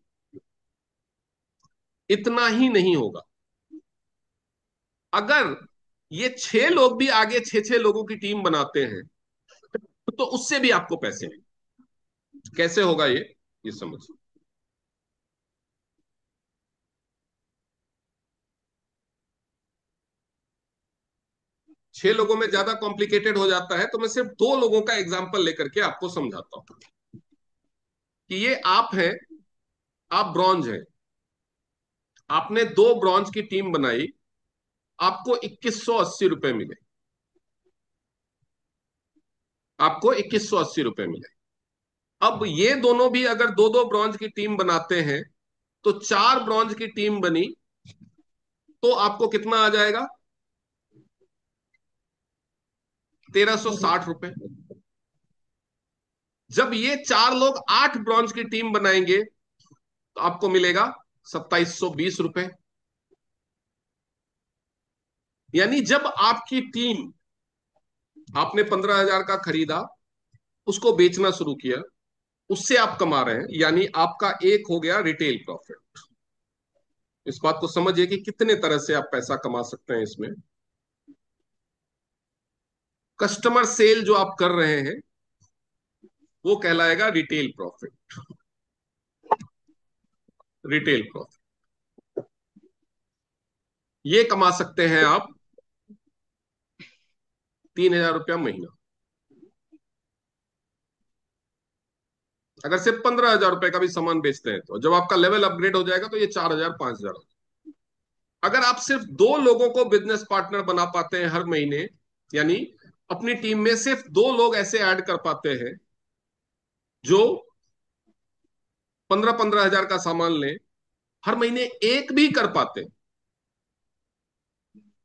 इतना ही नहीं होगा, अगर ये 6 लोग भी आगे 6-6 लोगों की टीम बनाते हैं तो उससे भी आपको पैसे आएंगे। कैसे होगा ये समझिए। 6 लोगों में ज्यादा कॉम्प्लिकेटेड हो जाता है, तो मैं सिर्फ 2 लोगों का एग्जाम्पल लेकर के आपको समझाता हूं कि ये आप हैं, आप ब्रॉन्ज हैं, आपने 2 ब्रॉन्ज की टीम बनाई, आपको ₹2,180 मिले, आपको ₹2,180 मिले। अब ये दोनों भी अगर 2-2 ब्रॉन्ज की टीम बनाते हैं तो 4 ब्रॉन्ज की टीम बनी, तो आपको कितना आ जाएगा? ₹1,360। जब ये 4 लोग 8 ब्रॉन्ज की टीम बनाएंगे तो आपको मिलेगा ₹2,720। यानी जब आपकी टीम, आपने 15,000 का खरीदा, उसको बेचना शुरू किया, उससे आप कमा रहे हैं, यानी आपका एक हो गया रिटेल प्रॉफिट। इस बात को समझिए कि कितने तरह से आप पैसा कमा सकते हैं इसमें। कस्टमर सेल जो आप कर रहे हैं वो कहलाएगा रिटेल प्रॉफिट। रिटेल प्रॉफिट ये कमा सकते हैं आप ₹3,000 महीना। अगर सिर्फ ₹15,000 का भी सामान बेचते हैं तो जब आपका लेवल अपग्रेड हो जाएगा तो ये 4,000, 5,000। अगर आप सिर्फ 2 लोगों को बिजनेस पार्टनर बना पाते हैं हर महीने, यानी अपनी टीम में सिर्फ 2 लोग ऐसे ऐड कर पाते हैं जो 15-15 हजार का सामान लें, हर महीने एक भी कर पाते हैं,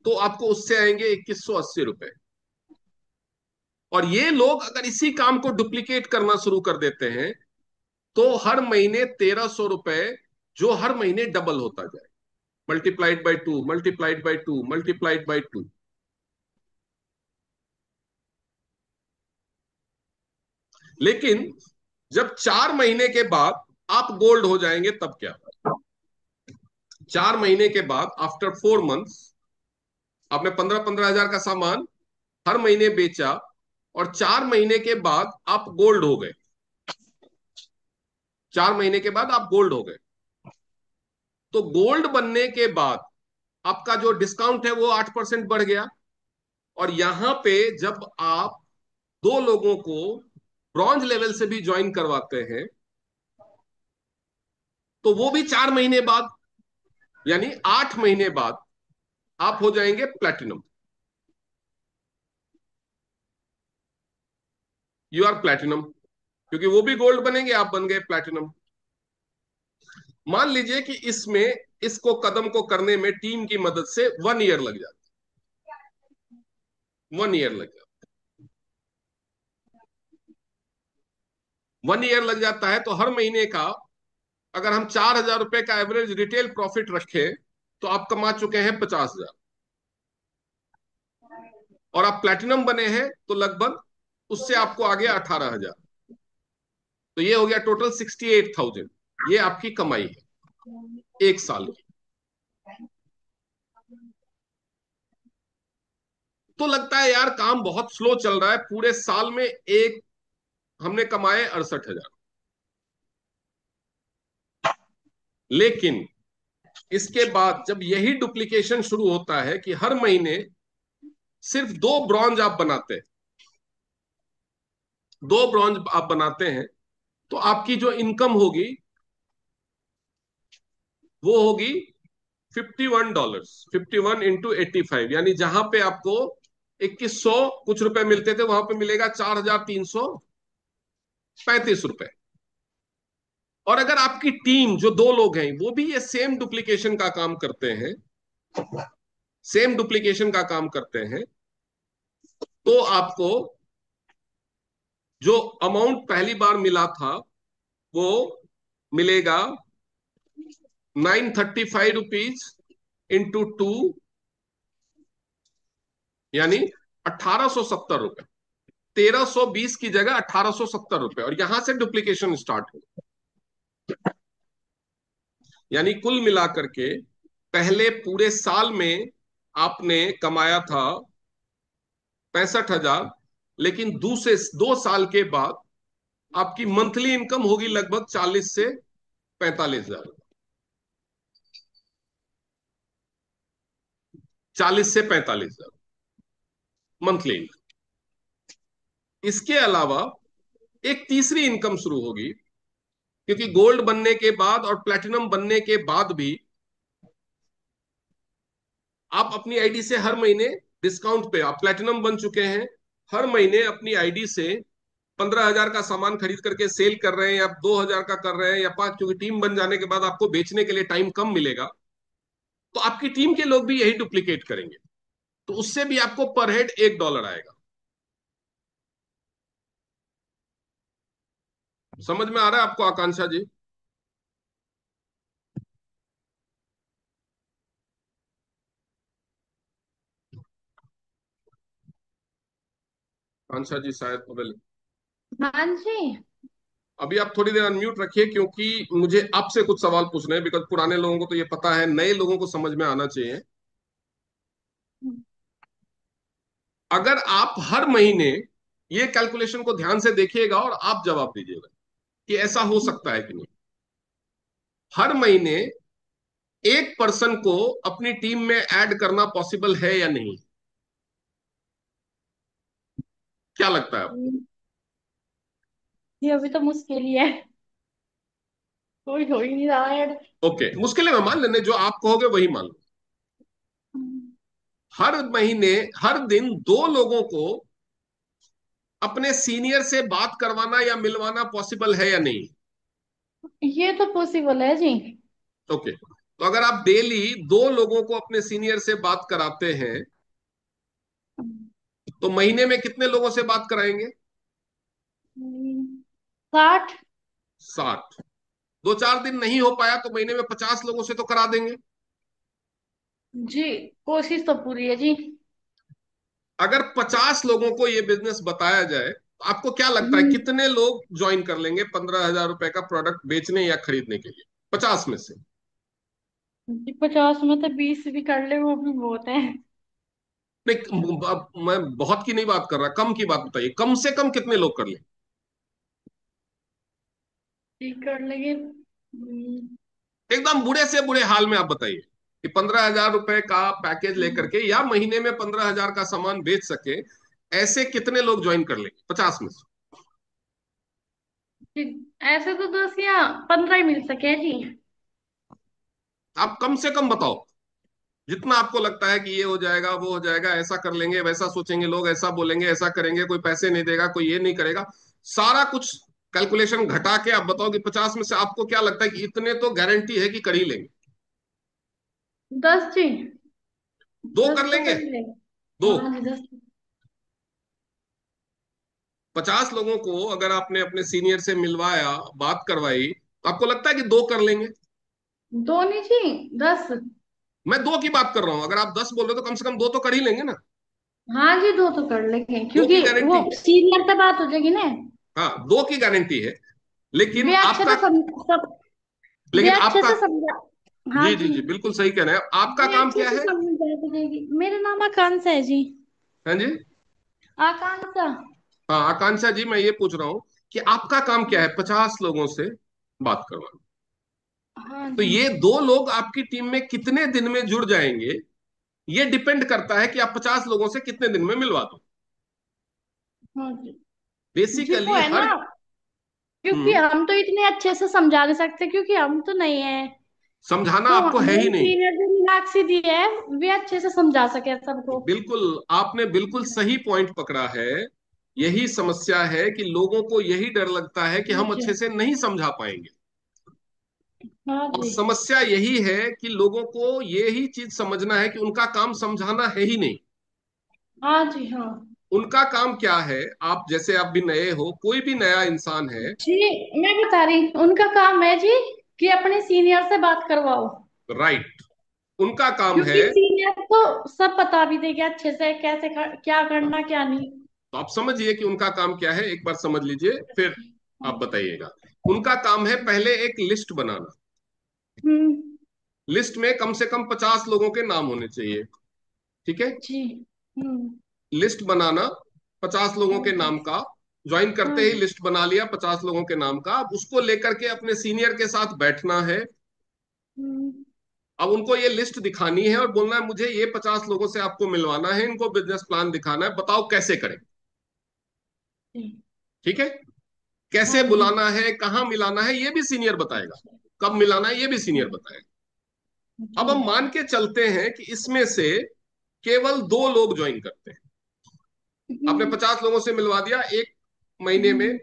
तो आपको उससे आएंगे ₹2,180। और ये लोग अगर इसी काम को डुप्लीकेट करना शुरू कर देते हैं तो हर महीने ₹1,300, जो हर महीने डबल होता जाए, multiplied by 2, multiplied by 2, multiplied by 2। लेकिन जब 4 महीने के बाद आप गोल्ड हो जाएंगे तब क्या? 4 महीने के बाद, आफ्टर 4 मंथ्स, आपने 15-15 हजार का सामान हर महीने बेचा और 4 महीने के बाद आप गोल्ड हो गए। 4 महीने के बाद आप गोल्ड हो गए, तो गोल्ड बनने के बाद आपका जो डिस्काउंट है वो 8% बढ़ गया। और यहां पे जब आप दो लोगों को ब्रॉन्ज लेवल से भी ज्वाइन करवाते हैं, तो वो भी 4 महीने बाद, यानी 8 महीने बाद आप हो जाएंगे प्लैटिनम। यू आर प्लैटिनम, क्योंकि वो भी गोल्ड बनेंगे, आप बन गए प्लैटिनम। मान लीजिए कि इसमें, इसको कदम को करने में टीम की मदद से 1 ईयर लग जाता, 1 ईयर लग जाता, 1 ईयर लग जाता है। तो हर महीने का अगर हम 4,000 रुपए का एवरेज रिटेल प्रॉफिट रखें, तो आप कमा चुके हैं 50,000। और आप प्लैटिनम बने हैं तो लगभग उससे आपको आ गया 18,000। तो ये हो गया टोटल 68,000। ये आपकी कमाई है 1 साल की। तो लगता है यार काम बहुत स्लो चल रहा है, पूरे साल में एक हमने कमाए 68,000। लेकिन इसके बाद जब यही डुप्लीकेशन शुरू होता है कि हर महीने सिर्फ 2 ब्रॉन्ज आप बनाते हैं, 2 ब्रॉन्ज आप बनाते हैं, तो आपकी जो इनकम होगी वो होगी $51। 51 इंटू 85, यानी जहां पे आपको 2,100 कुछ रुपए मिलते थे, वहां पे मिलेगा 4,335 रुपए। और अगर आपकी टीम जो 2 लोग हैं वो भी ये सेम डुप्लीकेशन का काम करते हैं, सेम डुप्लीकेशन का काम करते हैं, तो आपको जो अमाउंट पहली बार मिला था वो मिलेगा 935 रुपीज इंटू 2, यानी 1,870 रुपए। 1,320 की जगह 1,870 रुपए, और यहां से डुप्लीकेशन स्टार्ट हो। यानी कुल मिलाकर के पहले पूरे साल में आपने कमाया था 65,000, लेकिन दूसरे 2 साल के बाद आपकी मंथली इनकम होगी लगभग 40 से 45 हजार। 40 से 45 हजार मंथली इनकम। इसके अलावा एक तीसरी इनकम शुरू होगी, क्योंकि गोल्ड बनने के बाद और प्लैटिनम बनने के बाद भी आप अपनी आईडी से हर महीने डिस्काउंट पे, आप प्लैटिनम बन चुके हैं, हर महीने अपनी आईडी से 15,000 का सामान खरीद करके सेल कर रहे हैं, या 2,000 का कर रहे हैं, या 5, क्योंकि टीम बन जाने के बाद आपको बेचने के लिए टाइम कम मिलेगा, तो आपकी टीम के लोग भी यही डुप्लीकेट करेंगे, तो उससे भी आपको पर हेड $1 आएगा। समझ में आ रहा है आपको आकांक्षा जी? आकांक्षा जी शायद मोबाइल, हाँ जी। अभी आप थोड़ी देर अनम्यूट रखिए, क्योंकि मुझे आपसे कुछ सवाल पूछने हैं, बिकॉज पुराने लोगों को तो ये पता है, नए लोगों को समझ में आना चाहिए। अगर आप हर महीने ये कैलकुलेशन को ध्यान से देखिएगा और आप जवाब दीजिएगा कि ऐसा हो सकता है कि नहीं। हर महीने एक पर्सन को अपनी टीम में ऐड करना पॉसिबल है या नहीं? क्या लगता है आपको? ये अभी तो मुश्किल ही है, कोई हो ही नहीं रहा है। ओके, मुश्किल है, मैं मान लेने जो आप कहोगे वही मान लो। हर महीने, हर दिन 2 लोगों को अपने सीनियर से बात करवाना या मिलवाना पॉसिबल है या नहीं? ये तो पॉसिबल है जी। ओके, तो अगर आप डेली 2 लोगों को अपने सीनियर से बात कराते हैं, तो महीने में कितने लोगों से बात कराएंगे? 60। 60। 2-4 दिन नहीं हो पाया तो महीने में 50 लोगों से तो करा देंगे। जी, कोशिश तो पूरी है जी। अगर 50 लोगों को ये बिजनेस बताया जाए, तो आपको क्या लगता है हम्म, कितने लोग ज्वाइन कर लेंगे 15,000 रुपए का प्रोडक्ट बेचने या खरीदने के लिए, 50 में से? जी 50 में तो 20 भी कर ले वो भी बहुत है। नहीं, अब मैं बहुत की नहीं बात कर रहा, कम की बात बताइए, कम से कम कितने लोग कर ले? ठीक कर लेंगे। एकदम बुरे से बुरे हाल में आप बताइए कि 15,000 रुपए का पैकेज लेकर के या महीने में 15,000 का सामान बेच सके, ऐसे कितने लोग ज्वाइन कर लेंगे 50 में से? जी, ऐसे तो 10 या 15 ही मिल सके जी। आप कम से कम बताओ, जितना आपको लगता है कि ये हो जाएगा वो हो जाएगा, ऐसा कर लेंगे, वैसा सोचेंगे लोग, ऐसा बोलेंगे, ऐसा करेंगे, कोई पैसे नहीं देगा, कोई ये नहीं करेगा, सारा कुछ कैलकुलेशन घटा के आप बताओ कि 50 में से आपको क्या लगता है कि इतने तो गारंटी है कि कर ही लेंगे? 10 जी। दो 10 कर तो लेंगे? कर ही लेगा। दो। हाँ जी, 10। 50 लोगों को अगर आपने अपने सीनियर से मिलवाया, बात करवाई, तो आपको लगता है कि दो कर लेंगे? दो नहीं जी, 10। मैं दो की बात कर रहा हूं, अगर आप 10 बोल रहे हो तो कम से कम दो तो कर ही लेंगे ना? हाँ जी, दो तो कर लेंगे, दो की क्योंकि वो गारंटी। सीनियर से बात हो जाएगी ना। हाँ, दो की गारंटी है, लेकिन वे अच्छे आपका से सब वे लेकिन अच्छे आपका से समझा। हाँ जी जी जी। जी, बिल्कुल सही कह रहे हैं, आपका वे काम अच्छे क्या से है? समझा देगी। मेरा नाम आकांक्षा है जी। हाँ जी। आकांक्षा। हाँ आकांक्षा जी, मैं ये पूछ रहा हूँ कि आपका काम क्या है 50 लोगों से बात करवाना? हाँ तो जी। ये दो लोग आपकी टीम में कितने दिन में जुड़ जाएंगे, ये डिपेंड करता है कि आप 50 लोगों से कितने दिन में मिलवा दो। हाँ जी। जी वो बेसिकली है हर ना, क्योंकि हम्म हम तो इतने अच्छे से समझा नहीं सकते, क्योंकि हम तो नहीं है। समझाना तो आपको है ही मेरे नहीं। सीनियर जो मीनाक्षी दी है, वे अच्छे से समझा सके सबको। बिल्कुल, आपने बिल्कुल सही पॉइंट पकड़ा है। यही समस्या है कि लोगों को यही डर लगता है कि हम जी। अच्छे से नहीं समझा पाएंगे। हाँ और जी। समस्या यही है कि लोगों को यही चीज समझना है कि उनका काम समझाना है ही नहीं। हाँ जी। हाँ उनका काम क्या है, आप जैसे आप भी नए हो, कोई भी नया इंसान है। जी, मैं बता रही, उनका काम है जी कि अपने सीनियर से बात करवाओ। राइट। उनका काम है। क्योंकि सीनियर तो सब बता भी देगा अच्छे से, कैसे क्या करना क्या नहीं। तो आप समझिए कि उनका काम क्या है, एक बार समझ लीजिए फिर आप बताइएगा। उनका काम है पहले एक लिस्ट बनाना। हम्म। लिस्ट में कम से कम 50 लोगों के नाम होने चाहिए। ठीक है? जी। हम्म। लिस्ट बनाना 50 लोगों हाँ के जी। नाम का। ज्वाइन हाँ करते ही जी। लिस्ट बना लिया 50 लोगों के नाम का, अब उसको लेकर के अपने सीनियर के साथ बैठना है। हम्म। अब उनको ये लिस्ट दिखानी है और बोलना है मुझे ये 50 लोगों से आपको मिलवाना है, इनको बिजनेस प्लान दिखाना है, बताओ कैसे करें। जी। ठीक है? कैसे हाँ जी। बुलाना है, कहाँ मिलाना है, ये भी सीनियर बताएगा। अच्छा। कब मिलाना है ये भी सीनियर हम्म। बताएगा। अब जी। हम मान के चलते हैं कि इसमें से केवल दो लोग ज्वाइन करते हैं। आपने हम्म। 50 लोगों से मिलवा दिया एक महीने में, हम्म।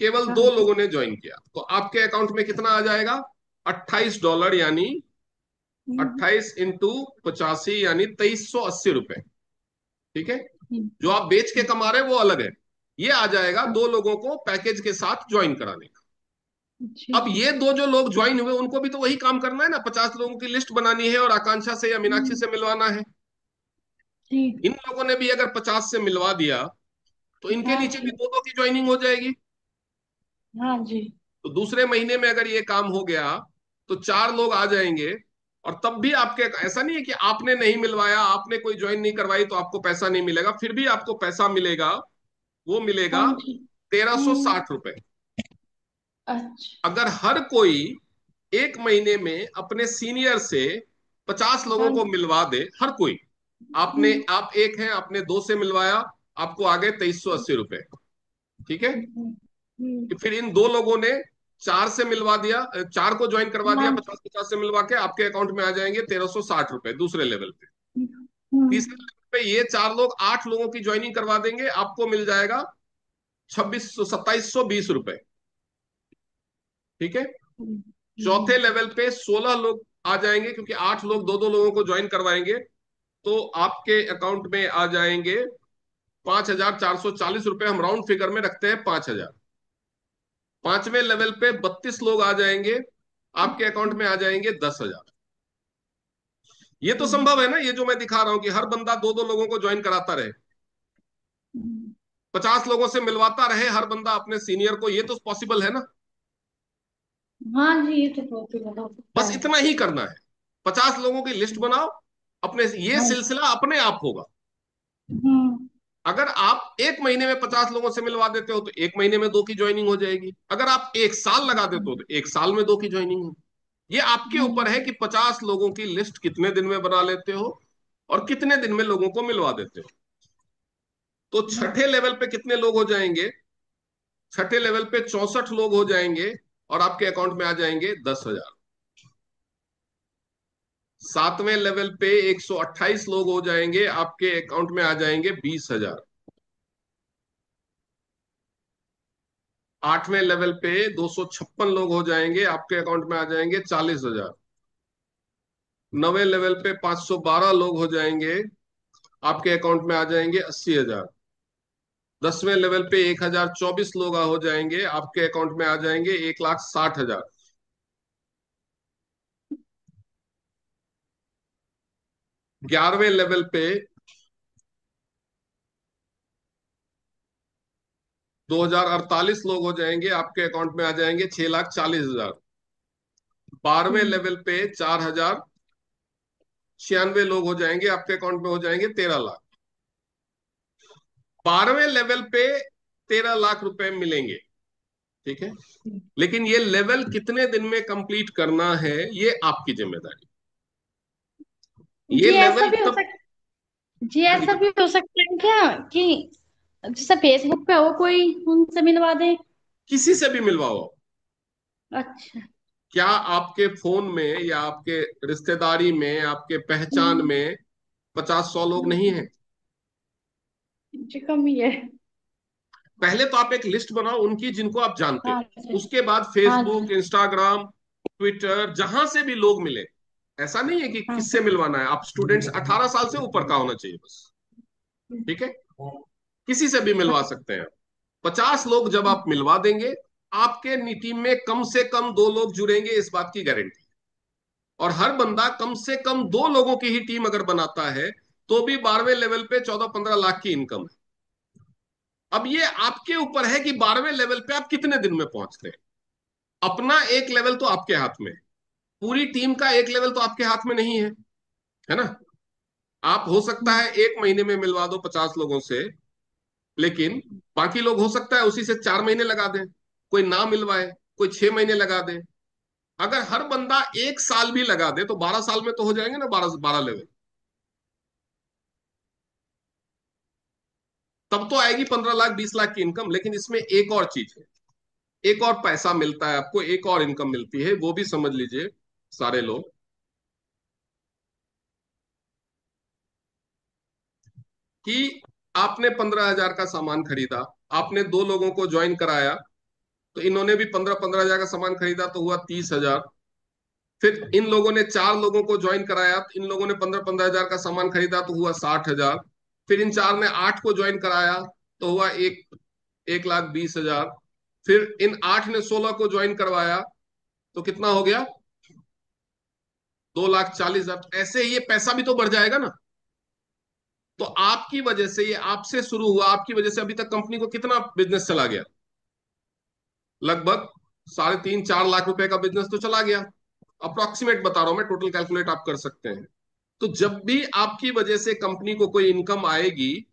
केवल हाँ दो जी। लोगों ने ज्वाइन किया, तो आपके अकाउंट में कितना आ जाएगा? $28, यानी हम्म। 28 × 85 यानी 2380 रुपए। ठीक है? जो हम्म। आप बेच के कमा रहे हैं वो अलग है। ये आ जाएगा हाँ दो लोगों को पैकेज के साथ ज्वाइन कराने का। जी। अब ये दो जो लोग ज्वाइन हुए उनको भी तो वही काम करना है ना, 50 लोगों की लिस्ट बनानी है और आकांक्षा से या मीनाक्षी हम्म। से मिलवाना है। जी। इन लोगों ने भी अगर 50 से मिलवा दिया तो इनके हाँ नीचे भी जी। दो दो की ज्वाइनिंग हो जाएगी। हाँ जी। तो दूसरे महीने में अगर ये काम हो गया तो चार लोग आ जाएंगे। और तब भी आपके, ऐसा नहीं है कि आपने नहीं मिलवाया, आपने कोई ज्वाइन नहीं करवाई तो आपको पैसा नहीं मिलेगा, फिर भी आपको पैसा मिलेगा। वो हाँ मिलेगा जी। तेरह सौ हम्म। साठ रुपए अच्छा। अगर हर कोई एक महीने में अपने सीनियर से 50 लोगों हाँ को जी। मिलवा दे, हर कोई। हम्म। आप एक हैं, आपने दो से मिलवाया, आपको आ गए 2380 रुपए। ठीक है? हम्म। कि फिर इन दो लोगों ने चार से मिलवा दिया, चार को ज्वाइन करवा दिया, हाँ जी। 50 50 से मिलवा के आपके अकाउंट में आ जाएंगे 1360 रुपए दूसरे लेवल पे। हम्म। तीसरे लेवल पे ये चार लोग 8 लोगों की ज्वाइनिंग करवा देंगे, आपको मिल जाएगा 2720 रुपए। ठीक है? चौथे हम्म। लेवल पे 16 लोग आ जाएंगे, क्योंकि 8 लोग दो दो लोगों को ज्वाइन करवाएंगे, तो आपके अकाउंट में आ जाएंगे 5440 रुपए। हम राउंड फिगर में रखते हैं 5000। पांचवें लेवल पे 32 लोग आ जाएंगे, आपके अकाउंट में आ जाएंगे 10,000। ये तो हम्म। संभव है ना, ये जो मैं दिखा रहा हूं कि हर बंदा दो दो लोगों को ज्वाइन कराता रहे, 50 लोगों से मिलवाता रहे हर बंदा अपने सीनियर को, ये तो पॉसिबल है ना। हाँ जी, ये तो पॉसिबल हो सकता बस है। इतना ही करना है, 50 लोगों की लिस्ट बनाओ अपने, ये हाँ। सिलसिला अपने आप होगा। हम्म। अगर आप एक महीने में 50 लोगों से मिलवा देते हो तो एक महीने में दो की ज्वाइनिंग हो जाएगी, अगर आप एक साल लगा देते हो तो एक साल में दो की ज्वाइनिंग हो। ये आपके ऊपर है कि 50 लोगों की लिस्ट कितने दिन में बना लेते हो और कितने दिन में लोगों को मिलवा देते हो। तो छठे लेवल पे कितने लोग हो जाएंगे? छठे लेवल पे 64 लोग हो जाएंगे और आपके अकाउंट में आ जाएंगे 10,000। सातवें लेवल पे 128 लोग हो जाएंगे, आपके अकाउंट में आ जाएंगे 20,000। आठवें लेवल पे 256 लोग हो जाएंगे, आपके अकाउंट में आ जाएंगे 40,000। नवे लेवल पे 512 लोग हो जाएंगे, आपके अकाउंट में आ जाएंगे 80,000। 10वें लेवल पे 1,024 लोग हो जाएंगे, आपके अकाउंट में आ जाएंगे 1,60,000। 11वें लेवल पे 2,048 लोग हो जाएंगे, आपके अकाउंट में आ जाएंगे 6,40,000। 12वें हम्म, लेवल पे 4,096 लोग हो जाएंगे, आपके अकाउंट में हो जाएंगे 13 लाख। 12वें लेवल पे 13 लाख रुपए मिलेंगे, ठीक है। लेकिन ये लेवल कितने दिन में कंप्लीट करना है, ये आपकी जिम्मेदारी। ये जी ऐसा लेवल भी हो तब। सकता जी हाँ जी, ऐसा भी हो सकता है क्या कि जैसे फेसबुक पे हो कोई, उनसे मिलवा दे? किसी से भी मिलवाओ। अच्छा। क्या आपके फोन में या आपके रिश्तेदारी में, आपके पहचान हम्म, में 50-100 लोग नहीं है? जी कम ही है। पहले तो आप एक लिस्ट बनाओ उनकी जिनको आप जानते हाँ हो, जी। उसके बाद हाँ फेसबुक, जी। इंस्टाग्राम, ट्विटर, जहां से भी लोग मिले। ऐसा नहीं है कि हाँ। किससे मिलवाना है, आप स्टूडेंट्स 18 साल से ऊपर का होना चाहिए बस, ठीक है। किसी से भी मिलवा सकते हैं। 50 लोग जब आप मिलवा देंगे, आपके टीम में कम से कम 2 लोग जुड़ेंगे, इस बात की गारंटी। और हर बंदा कम से कम 2 लोगों की ही टीम अगर बनाता है, तो भी 12वें लेवल पे 14-15 लाख की इनकम है। अब ये आपके ऊपर है कि 12वें लेवल पे आप कितने दिन में पहुंचते हैं। अपना एक लेवल तो आपके हाथ में है, पूरी टीम का एक लेवल तो आपके हाथ में नहीं है, है ना। आप हो सकता है 1 महीने में मिलवा दो 50 लोगों से, लेकिन बाकी लोग हो सकता है उसी से 4 महीने लगा दें, कोई ना मिलवाए, कोई 6 महीने लगा दे। अगर हर बंदा 1 साल भी लगा दे तो 12 साल में तो हो जाएंगे ना 12 12 लेवल। तब तो आएगी 15 लाख 20 लाख की इनकम। लेकिन इसमें एक और चीज है, एक और पैसा मिलता है आपको, एक और इनकम मिलती है, वो भी समझ लीजिए सारे लोग। कि आपने 15,000 का सामान खरीदा, आपने 2 लोगों को ज्वाइन कराया, तो इन्होंने भी 15-15 हजार का सामान खरीदा तो हुआ 30,000। फिर इन लोगों ने 4 लोगों को ज्वाइन कराया, तो इन लोगों ने 15-15 हजार का सामान खरीदा तो हुआ 60,000। फिर इन 4 ने 8 को ज्वाइन कराया तो हुआ 1,20,000। फिर इन 8 ने 16 को ज्वाइन करवाया तो कितना हो गया? 2,40,000। ऐसे ही ये पैसा भी तो बढ़ जाएगा ना। तो आपकी वजह से, ये आपसे शुरू हुआ, आपकी वजह से अभी तक कंपनी को कितना बिजनेस चला गया? लगभग 3.5-4 लाख रुपए का बिजनेस तो चला गया। अप्रोक्सीमेट बता रहा हूं मैं, टोटल कैलकुलेट आप कर सकते हैं। तो जब भी आपकी वजह से कंपनी को कोई इनकम आएगी,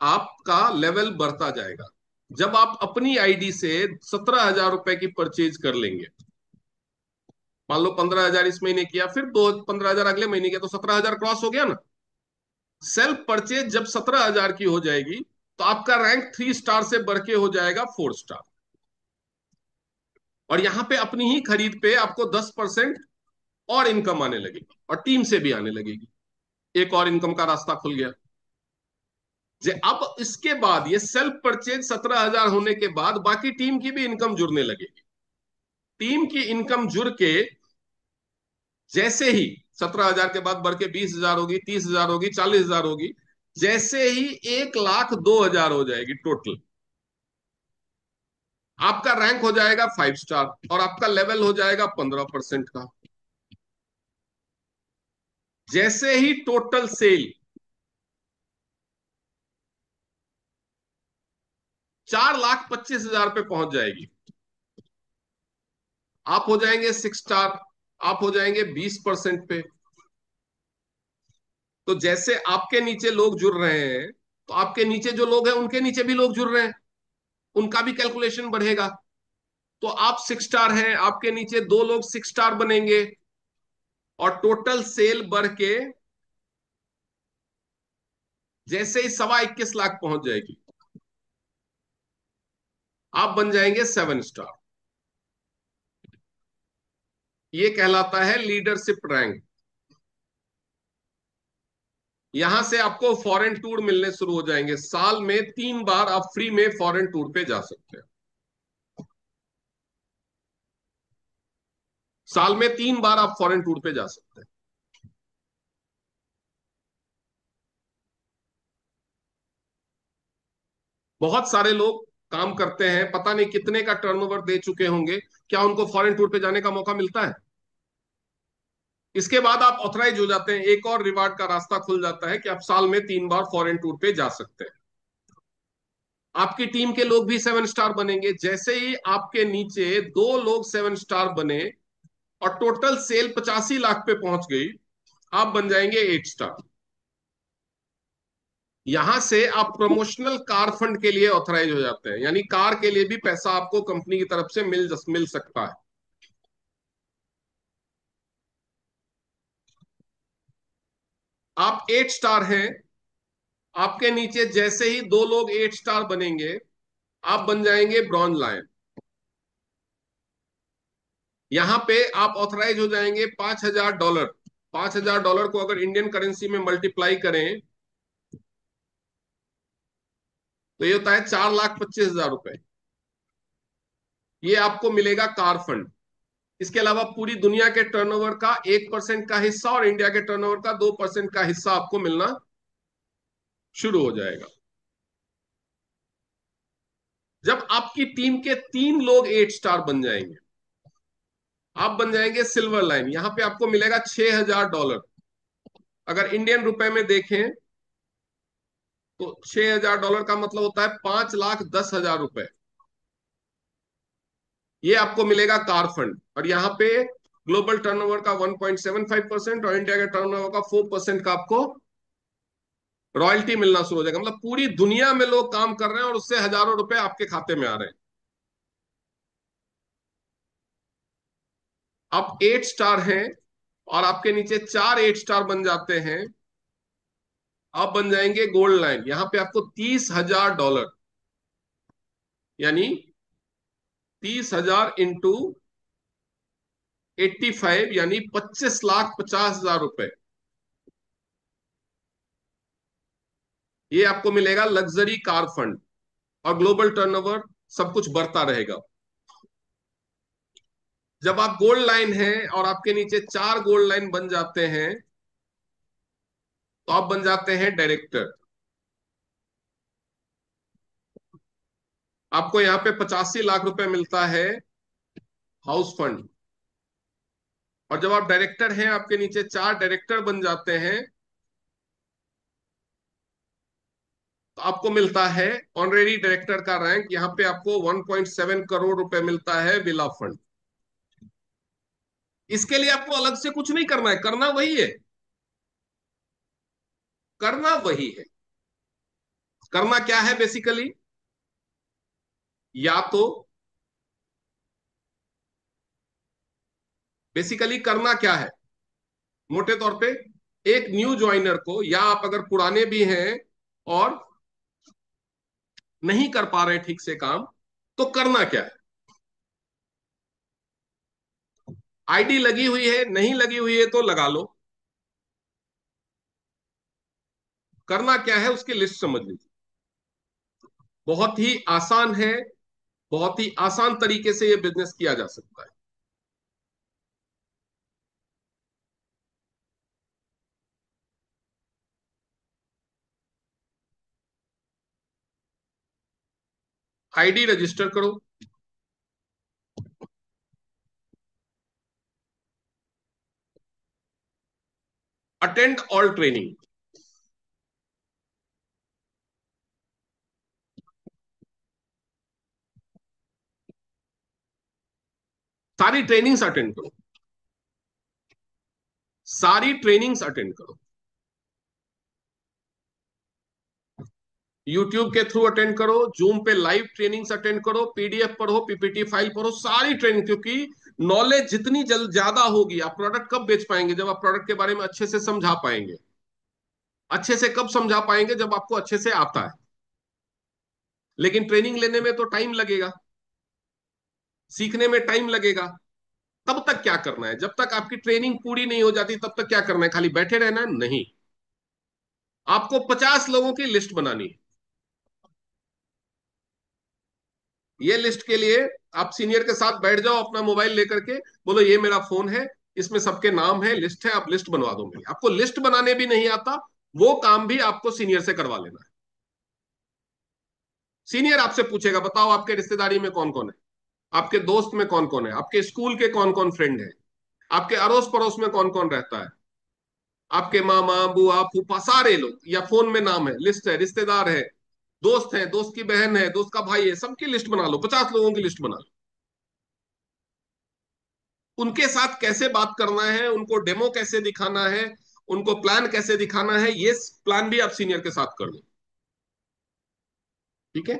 आपका लेवल बढ़ता जाएगा। जब आप अपनी आईडी से 17,000 रुपए की परचेज कर लेंगे, मान लो 15,000 इस महीने किया, फिर दो 15,000 अगले महीने किया, तो 17,000 क्रॉस हो गया ना। सेल्फ परचेज जब 17,000 की हो जाएगी, तो आपका रैंक 3 स्टार से बढ़ के हो जाएगा 4 स्टार। और यहां पे अपनी ही खरीद पे आपको 10% और इनकम आने लगेगी, और टीम से भी आने लगेगी। एक और इनकम का रास्ता खुल गया। जे अब इसके बाद ये सेल्फ परचेज 17,000 होने के बाद बाकी टीम की भी इनकम जुड़ने लगेगी। टीम की इनकम जुड़ के जैसे ही 17,000 के बाद बढ़ के 20,000 होगी, 30,000 होगी, 40,000 होगी, जैसे ही 1,02,000 हो जाएगी टोटल, आपका रैंक हो जाएगा 5 स्टार और आपका लेवल हो जाएगा 15% का। जैसे ही टोटल सेल 4,25,000 पे पहुंच जाएगी, आप हो जाएंगे 6 स्टार, आप हो जाएंगे 20% पे। तो जैसे आपके नीचे लोग जुड़ रहे हैं, तो आपके नीचे जो लोग हैं उनके नीचे भी लोग जुड़ रहे हैं, उनका भी कैलकुलेशन बढ़ेगा। तो आप 6 स्टार हैं, आपके नीचे 2 लोग 6 स्टार बनेंगे, और टोटल सेल बढ़ के जैसे ही 21.25 लाख पहुंच जाएगी, आप बन जाएंगे 7 स्टार। ये कहलाता है लीडरशिप रैंक। यहां से आपको फॉरेन टूर मिलने शुरू हो जाएंगे। साल में 3 बार आप फ्री में फॉरेन टूर पे जा सकते हैं। साल में 3 बार आप फॉरेन टूर पे जा सकते हैं। बहुत सारे लोग काम करते हैं, पता नहीं कितने का टर्नओवर दे चुके होंगे, क्या उनको फॉरेन टूर पे जाने का मौका मिलता है? इसके बाद आप ऑथराइज हो जाते हैं, एक और रिवार्ड का रास्ता खुल जाता है कि आप साल में 3 बार फॉरेन टूर पे जा सकते हैं। आपकी टीम के लोग भी 7 स्टार बनेंगे। जैसे ही आपके नीचे 2 लोग 7 स्टार बने और टोटल सेल 85 लाख पे पहुंच गई, आप बन जाएंगे 8 स्टार। यहां से आप प्रमोशनल कार फंड के लिए ऑथराइज हो जाते हैं, यानी कार के लिए भी पैसा आपको कंपनी की तरफ से मिल सकता है। आप 8 स्टार हैं, आपके नीचे जैसे ही 2 लोग 8 स्टार बनेंगे, आप बन जाएंगे ब्रॉन्ज लायन। यहां पे आप ऑथराइज हो जाएंगे $5,000। $5,000 को अगर इंडियन करेंसी में मल्टीप्लाई करें तो ये होता है 4,25,000 रुपए। ये आपको मिलेगा कार फंड। इसके अलावा पूरी दुनिया के टर्नओवर का 1% का हिस्सा और इंडिया के टर्नओवर का 2% का हिस्सा आपको मिलना शुरू हो जाएगा। जब आपकी टीम के 3 लोग 8 स्टार बन जाएंगे, आप बन जाएंगे सिल्वर लाइन। यहां पे आपको मिलेगा $6,000। अगर इंडियन रुपए में देखें तो $6,000 का मतलब होता है 5,10,000 रुपए। ये आपको मिलेगा कार फंड। और यहाँ पे ग्लोबल टर्नओवर का 1.75% और इंडिया के टर्नओवर का 4% का आपको रॉयल्टी मिलना शुरू हो जाएगा। मतलब पूरी दुनिया में लोग काम कर रहे हैं और उससे हजारों रुपए आपके खाते में आ रहे हैं। आप 8 स्टार हैं और आपके नीचे 4 8 स्टार बन जाते हैं, आप बन जाएंगे गोल्ड लाइन। यहां पे आपको $30,000, यानी 30,000 इंटू 85, यानी 25,50,000 रुपए, ये आपको मिलेगा लग्जरी कार फंड। और ग्लोबल टर्नओवर सब कुछ बढ़ता रहेगा। जब आप गोल्ड लाइन हैं और आपके नीचे 4 गोल्ड लाइन बन जाते हैं, तो आप बन जाते हैं डायरेक्टर। आपको यहाँ पे 85 लाख रुपए मिलता है हाउस फंड। और जब आप डायरेक्टर हैं, आपके नीचे 4 डायरेक्टर बन जाते हैं, तो आपको मिलता है ऑनरेरी डायरेक्टर का रैंक। यहाँ पे आपको 1.7 करोड़ रुपए मिलता है विला फंड। इसके लिए आपको अलग से कुछ नहीं करना है, करना वही है। करना वही है। करना क्या है बेसिकली? या तो बेसिकली करना क्या है मोटे तौर पे, एक न्यू ज्वाइनर को, या आप अगर पुराने भी हैं और नहीं कर पा रहे ठीक से काम, तो करना क्या है? आईडी लगी हुई है, नहीं लगी हुई है तो लगा लो। करना क्या है उसकी लिस्ट समझ लीजिए। बहुत ही आसान है, बहुत ही आसान तरीके से ये बिजनेस किया जा सकता है। आईडी रजिस्टर करो, अटेंड ऑल ट्रेनिंग। सारी ट्रेनिंग्स अटेंड करो, सारी ट्रेनिंग्स अटेंड करो। यूट्यूब के थ्रू अटेंड करो, जूम पे लाइव ट्रेनिंग्स अटेंड करो, पीडीएफ पढ़ो, पीपीटी फाइल पढ़ो, सारी ट्रेनिंग। क्योंकि नॉलेज जितनी जल्द ज्यादा होगी, आप प्रोडक्ट कब बेच पाएंगे? जब आप प्रोडक्ट के बारे में अच्छे से समझा पाएंगे। अच्छे से कब समझा पाएंगे? जब आपको अच्छे से आता है। लेकिन ट्रेनिंग लेने में तो टाइम लगेगा, सीखने में टाइम लगेगा। तब तक क्या करना है? जब तक आपकी ट्रेनिंग पूरी नहीं हो जाती तब तक क्या करना है? खाली बैठे रहना है? नहीं, आपको 50 लोगों की लिस्ट बनानी है। ये लिस्ट के लिए आप सीनियर के साथ बैठ जाओ, अपना मोबाइल लेकर के, बोलो ये मेरा फोन है, इसमें सबके नाम है, लिस्ट है, आप लिस्ट बनवा दो मेरी। आपको लिस्ट बनाने भी नहीं आता, वो काम भी आपको सीनियर से करवा लेना है। सीनियर आपसे पूछेगा, बताओ आपके रिश्तेदारी में कौन कौन है, आपके दोस्त में कौन कौन है, आपके स्कूल के कौन कौन फ्रेंड है, आपके अड़ोस पड़ोस में कौन कौन रहता है, आपके मामा बुआ फूफा सारे लोग, या फोन में नाम है, लिस्ट है, रिश्तेदार है, दोस्त है, दोस्त की बहन है, दोस्त का भाई है, सबकी लिस्ट बना लो, 50 लोगों की लिस्ट बना लो। उनके साथ कैसे बात करना है, उनको डेमो कैसे दिखाना है, उनको प्लान कैसे दिखाना है, ये प्लान भी आप सीनियर के साथ कर लो। ठीक है।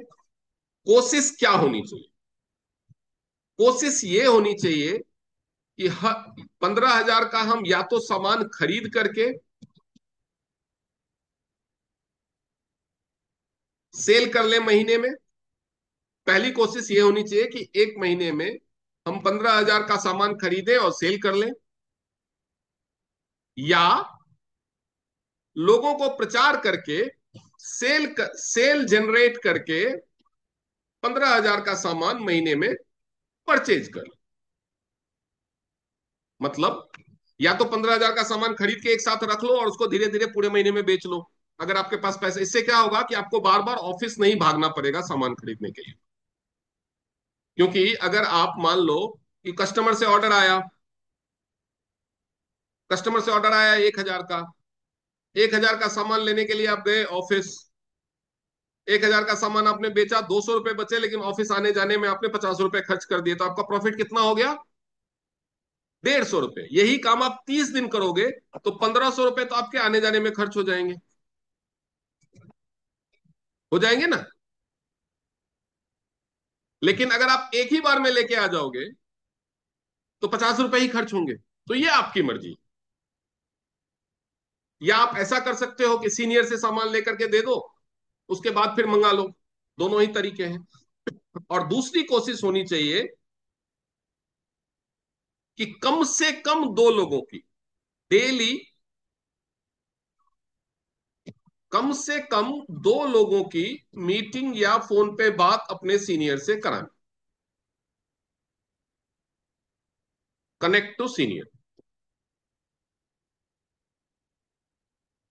कोशिश क्या होनी चाहिए? कोशिश ये होनी चाहिए कि 15,000 का हम या तो सामान खरीद करके सेल कर ले महीने में। पहली कोशिश ये होनी चाहिए कि एक महीने में हम 15,000 का सामान खरीदें और सेल कर लें, या लोगों को प्रचार करके सेल जनरेट करके 15,000 का सामान महीने में परचेज कर। मतलब या तो 15,000 का सामान खरीद के एक साथ रख लो और उसको धीरे धीरे पूरे महीने में बेच लो, अगर आपके पास पैसे। इससे क्या होगा कि आपको बार बार ऑफिस नहीं भागना पड़ेगा सामान खरीदने के लिए। क्योंकि अगर आप मान लो कि कस्टमर से ऑर्डर आया 1,000 का, 1,000 का सामान लेने के लिए आप गए ऑफिस, 1,000 का सामान आपने बेचा, 200 रुपए बचे, लेकिन ऑफिस आने जाने में आपने 50 रुपए खर्च कर दिए, तो आपका प्रॉफिट कितना हो गया? 150 रुपए। यही काम आप 30 दिन करोगे तो 1,500 रुपए तो आपके आने जाने में खर्च हो जाएंगे। हो जाएंगे ना? लेकिन अगर आप एक ही बार में लेके आ जाओगे तो 50 रुपए ही खर्च होंगे। तो ये आपकी मर्जी। या आप ऐसा कर सकते हो कि सीनियर से सामान लेकर के दे दो, उसके बाद फिर मंगा लो। दोनों ही तरीके हैं। और दूसरी कोशिश होनी चाहिए कि कम से कम 2 लोगों की डेली, कम से कम 2 लोगों की मीटिंग या फोन पे बात अपने सीनियर से कराएं। Connect to senior.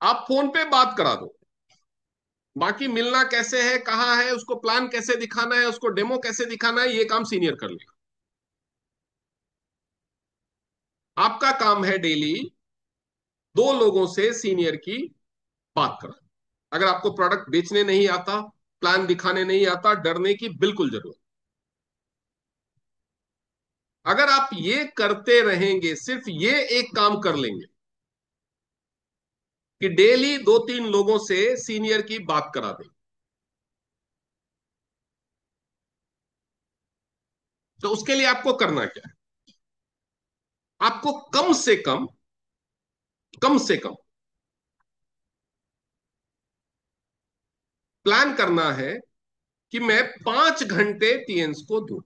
आप फोन पे बात करा दो, बाकी मिलना कैसे है, कहाँ है, उसको प्लान कैसे दिखाना है, उसको डेमो कैसे दिखाना है, ये काम सीनियर कर लेगा। आपका काम है डेली 2 लोगों से सीनियर की बात करा। अगर आपको प्रोडक्ट बेचने नहीं आता, प्लान दिखाने नहीं आता, डरने की बिल्कुल जरूरत। अगर आप ये करते रहेंगे, सिर्फ ये एक काम कर लेंगे कि डेली 2-3 लोगों से सीनियर की बात करा दें, तो उसके लिए आपको करना क्या है? आपको कम से कम प्लान करना है कि मैं 5 घंटे टीएन्स को दूं,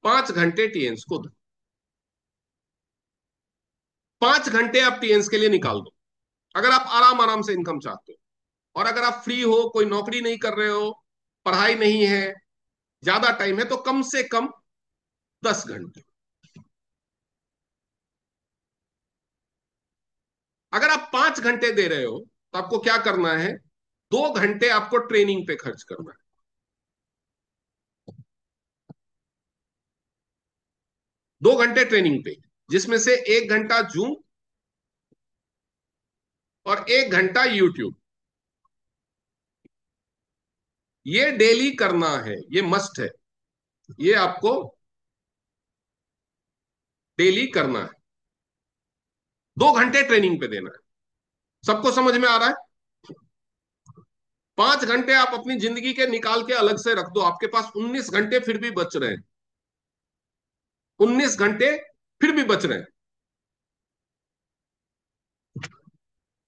5 घंटे टीएन्स को दूं। 5 घंटे आप टीएन्स के लिए निकाल दो, अगर आप आराम आराम से इनकम चाहते हो। और अगर आप फ्री हो, कोई नौकरी नहीं कर रहे हो, पढ़ाई नहीं है, ज्यादा टाइम है, तो कम से कम 10 घंटे। अगर आप 5 घंटे दे रहे हो तो आपको क्या करना है? 2 घंटे आपको ट्रेनिंग पे खर्च करना है। 2 घंटे ट्रेनिंग पे, जिसमें से 1 घंटा जूम और 1 घंटा यूट्यूब। ये डेली करना है, ये मस्ट है, ये आपको डेली करना है। 2 घंटे ट्रेनिंग पे देना है। सबको समझ में आ रहा है? 5 घंटे आप अपनी जिंदगी के निकाल के अलग से रख दो, आपके पास 19 घंटे फिर भी बच रहे हैं। 19 घंटे फिर भी बच रहे हैं।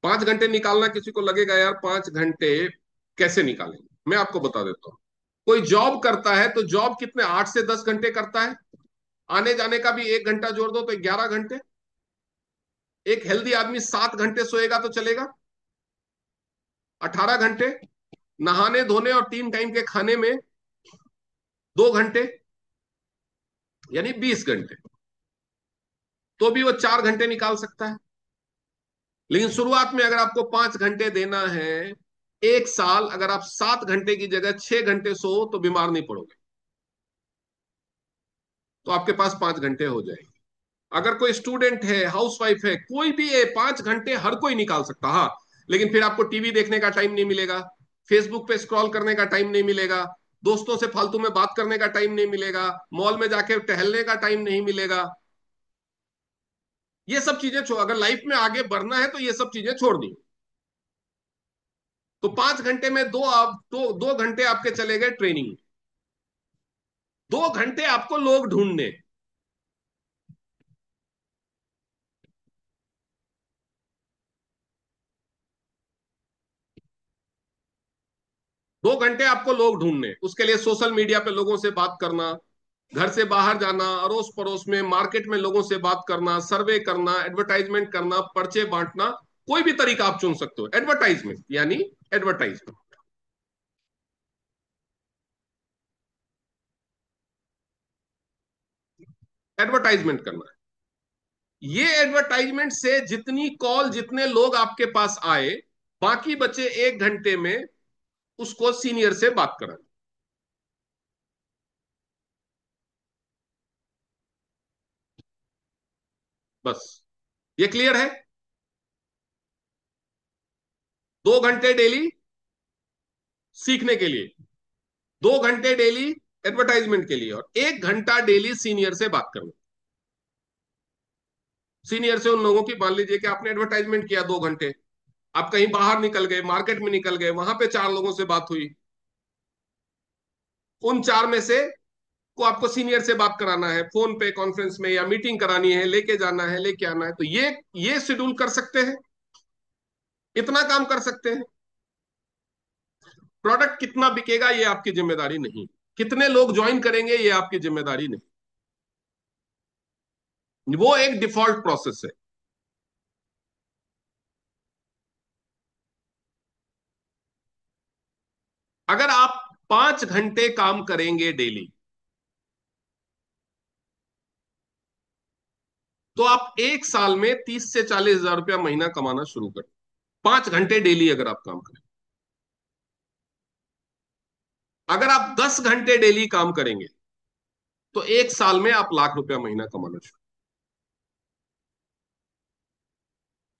5 घंटे निकालना किसी को लगेगा यार 5 घंटे कैसे निकालेंगे, मैं आपको बता देता हूँ। कोई जॉब करता है तो जॉब कितने 8 से 10 घंटे करता है, आने जाने का भी 1 घंटा जोड़ दो तो 11 घंटे। एक हेल्दी आदमी 7 घंटे सोएगा तो चलेगा, 18 घंटे। नहाने धोने और 3 टाइम के खाने में 2 घंटे, यानी 20 घंटे। तो भी वो 4 घंटे निकाल सकता है। लेकिन शुरुआत में अगर आपको 5 घंटे देना है, 1 साल अगर आप 7 घंटे की जगह 6 घंटे सो तो बीमार नहीं पड़ोगे, तो आपके पास 5 घंटे हो जाएंगे। अगर कोई स्टूडेंट है, हाउसवाइफ है, कोई भी है, 5 घंटे हर कोई निकाल सकता। हाँ, लेकिन फिर आपको टीवी देखने का टाइम नहीं मिलेगा, फेसबुक पे स्क्रॉल करने का टाइम नहीं मिलेगा, दोस्तों से फालतू में बात करने का टाइम नहीं मिलेगा, मॉल में जाके टहलने का टाइम नहीं मिलेगा। ये सब चीजें छोड़, अगर लाइफ में आगे बढ़ना है तो ये सब चीजें छोड़ दी। तो 5 घंटे में दो घंटे आपके चले गए ट्रेनिंग, 2 घंटे आपको लोग ढूंढने। 2 घंटे आपको लोग ढूंढने, उसके लिए सोशल मीडिया पे लोगों से बात करना, घर से बाहर जाना, अड़ोस पड़ोस में मार्केट में लोगों से बात करना, सर्वे करना, एडवर्टाइजमेंट करना, पर्चे बांटना। कोई भी तरीका आप चुन सकते हो, एडवर्टाइजमेंट यानी एडवर्टाइजमेंट, एडवर्टाइजमेंट करना है। ये एडवर्टाइजमेंट से जितनी कॉल, जितने लोग आपके पास आए, बाकी बचे 1 घंटे में उसको सीनियर से बात कराना। बस, ये क्लियर है। 2 घंटे डेली सीखने के लिए, 2 घंटे डेली एडवर्टाइजमेंट के लिए, और 1 घंटा डेली सीनियर से बात करना। सीनियर से उन लोगों की, मान लीजिए कि आपने एडवर्टाइजमेंट किया 2 घंटे, आप कहीं बाहर निकल गए, मार्केट में निकल गए, वहां पे 4 लोगों से बात हुई, उन 4 में से को आपको सीनियर से बात कराना है, फोन पे, कॉन्फ्रेंस में, या मीटिंग करानी है, लेके जाना है, लेके आना है, तो ये शेड्यूल कर सकते हैं, इतना काम कर सकते हैं। प्रोडक्ट कितना बिकेगा ये आपकी जिम्मेदारी नहीं, कितने लोग ज्वाइन करेंगे ये आपकी जिम्मेदारी नहीं, वो एक डिफॉल्ट प्रोसेस है। अगर आप 5 घंटे काम करेंगे डेली, तो आप 1 साल में 30 से 40 हजार रुपया महीना कमाना शुरू करें, 5 घंटे डेली अगर आप काम करें। अगर आप 10 घंटे डेली काम करेंगे तो 1 साल में आप लाख रुपया महीना कमाना शुरू।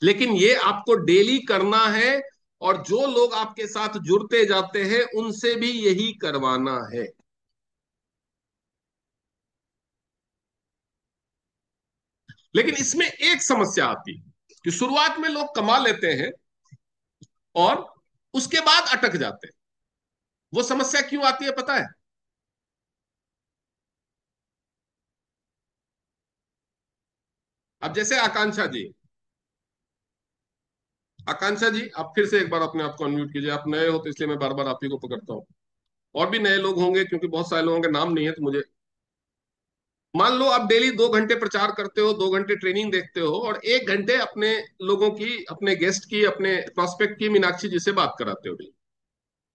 लेकिन ये आपको डेली करना है, और जो लोग आपके साथ जुड़ते जाते हैं उनसे भी यही करवाना है। लेकिन इसमें एक समस्या आती है कि शुरुआत में लोग कमा लेते हैं और उसके बाद अटक जाते हैं। वो समस्या क्यों आती है पता है? अब जैसे आकांक्षा जी, आकांक्षा जी, आप फिर से एक बार अपने आप को अनम्यूट कीजिए। आप नए हो तो इसलिए मैं बार बार आप ही को पकड़ता हूँ, और भी नए लोग होंगे क्योंकि बहुत सारे लोगों के नाम नहीं है तो मुझे। मान लो आप डेली 2 घंटे प्रचार करते हो, 2 घंटे ट्रेनिंग देखते हो, और 1 घंटे अपने लोगों की, अपने गेस्ट की, अपने प्रोस्पेक्ट की, मीनाक्षी जी से बात कराते हो डेली।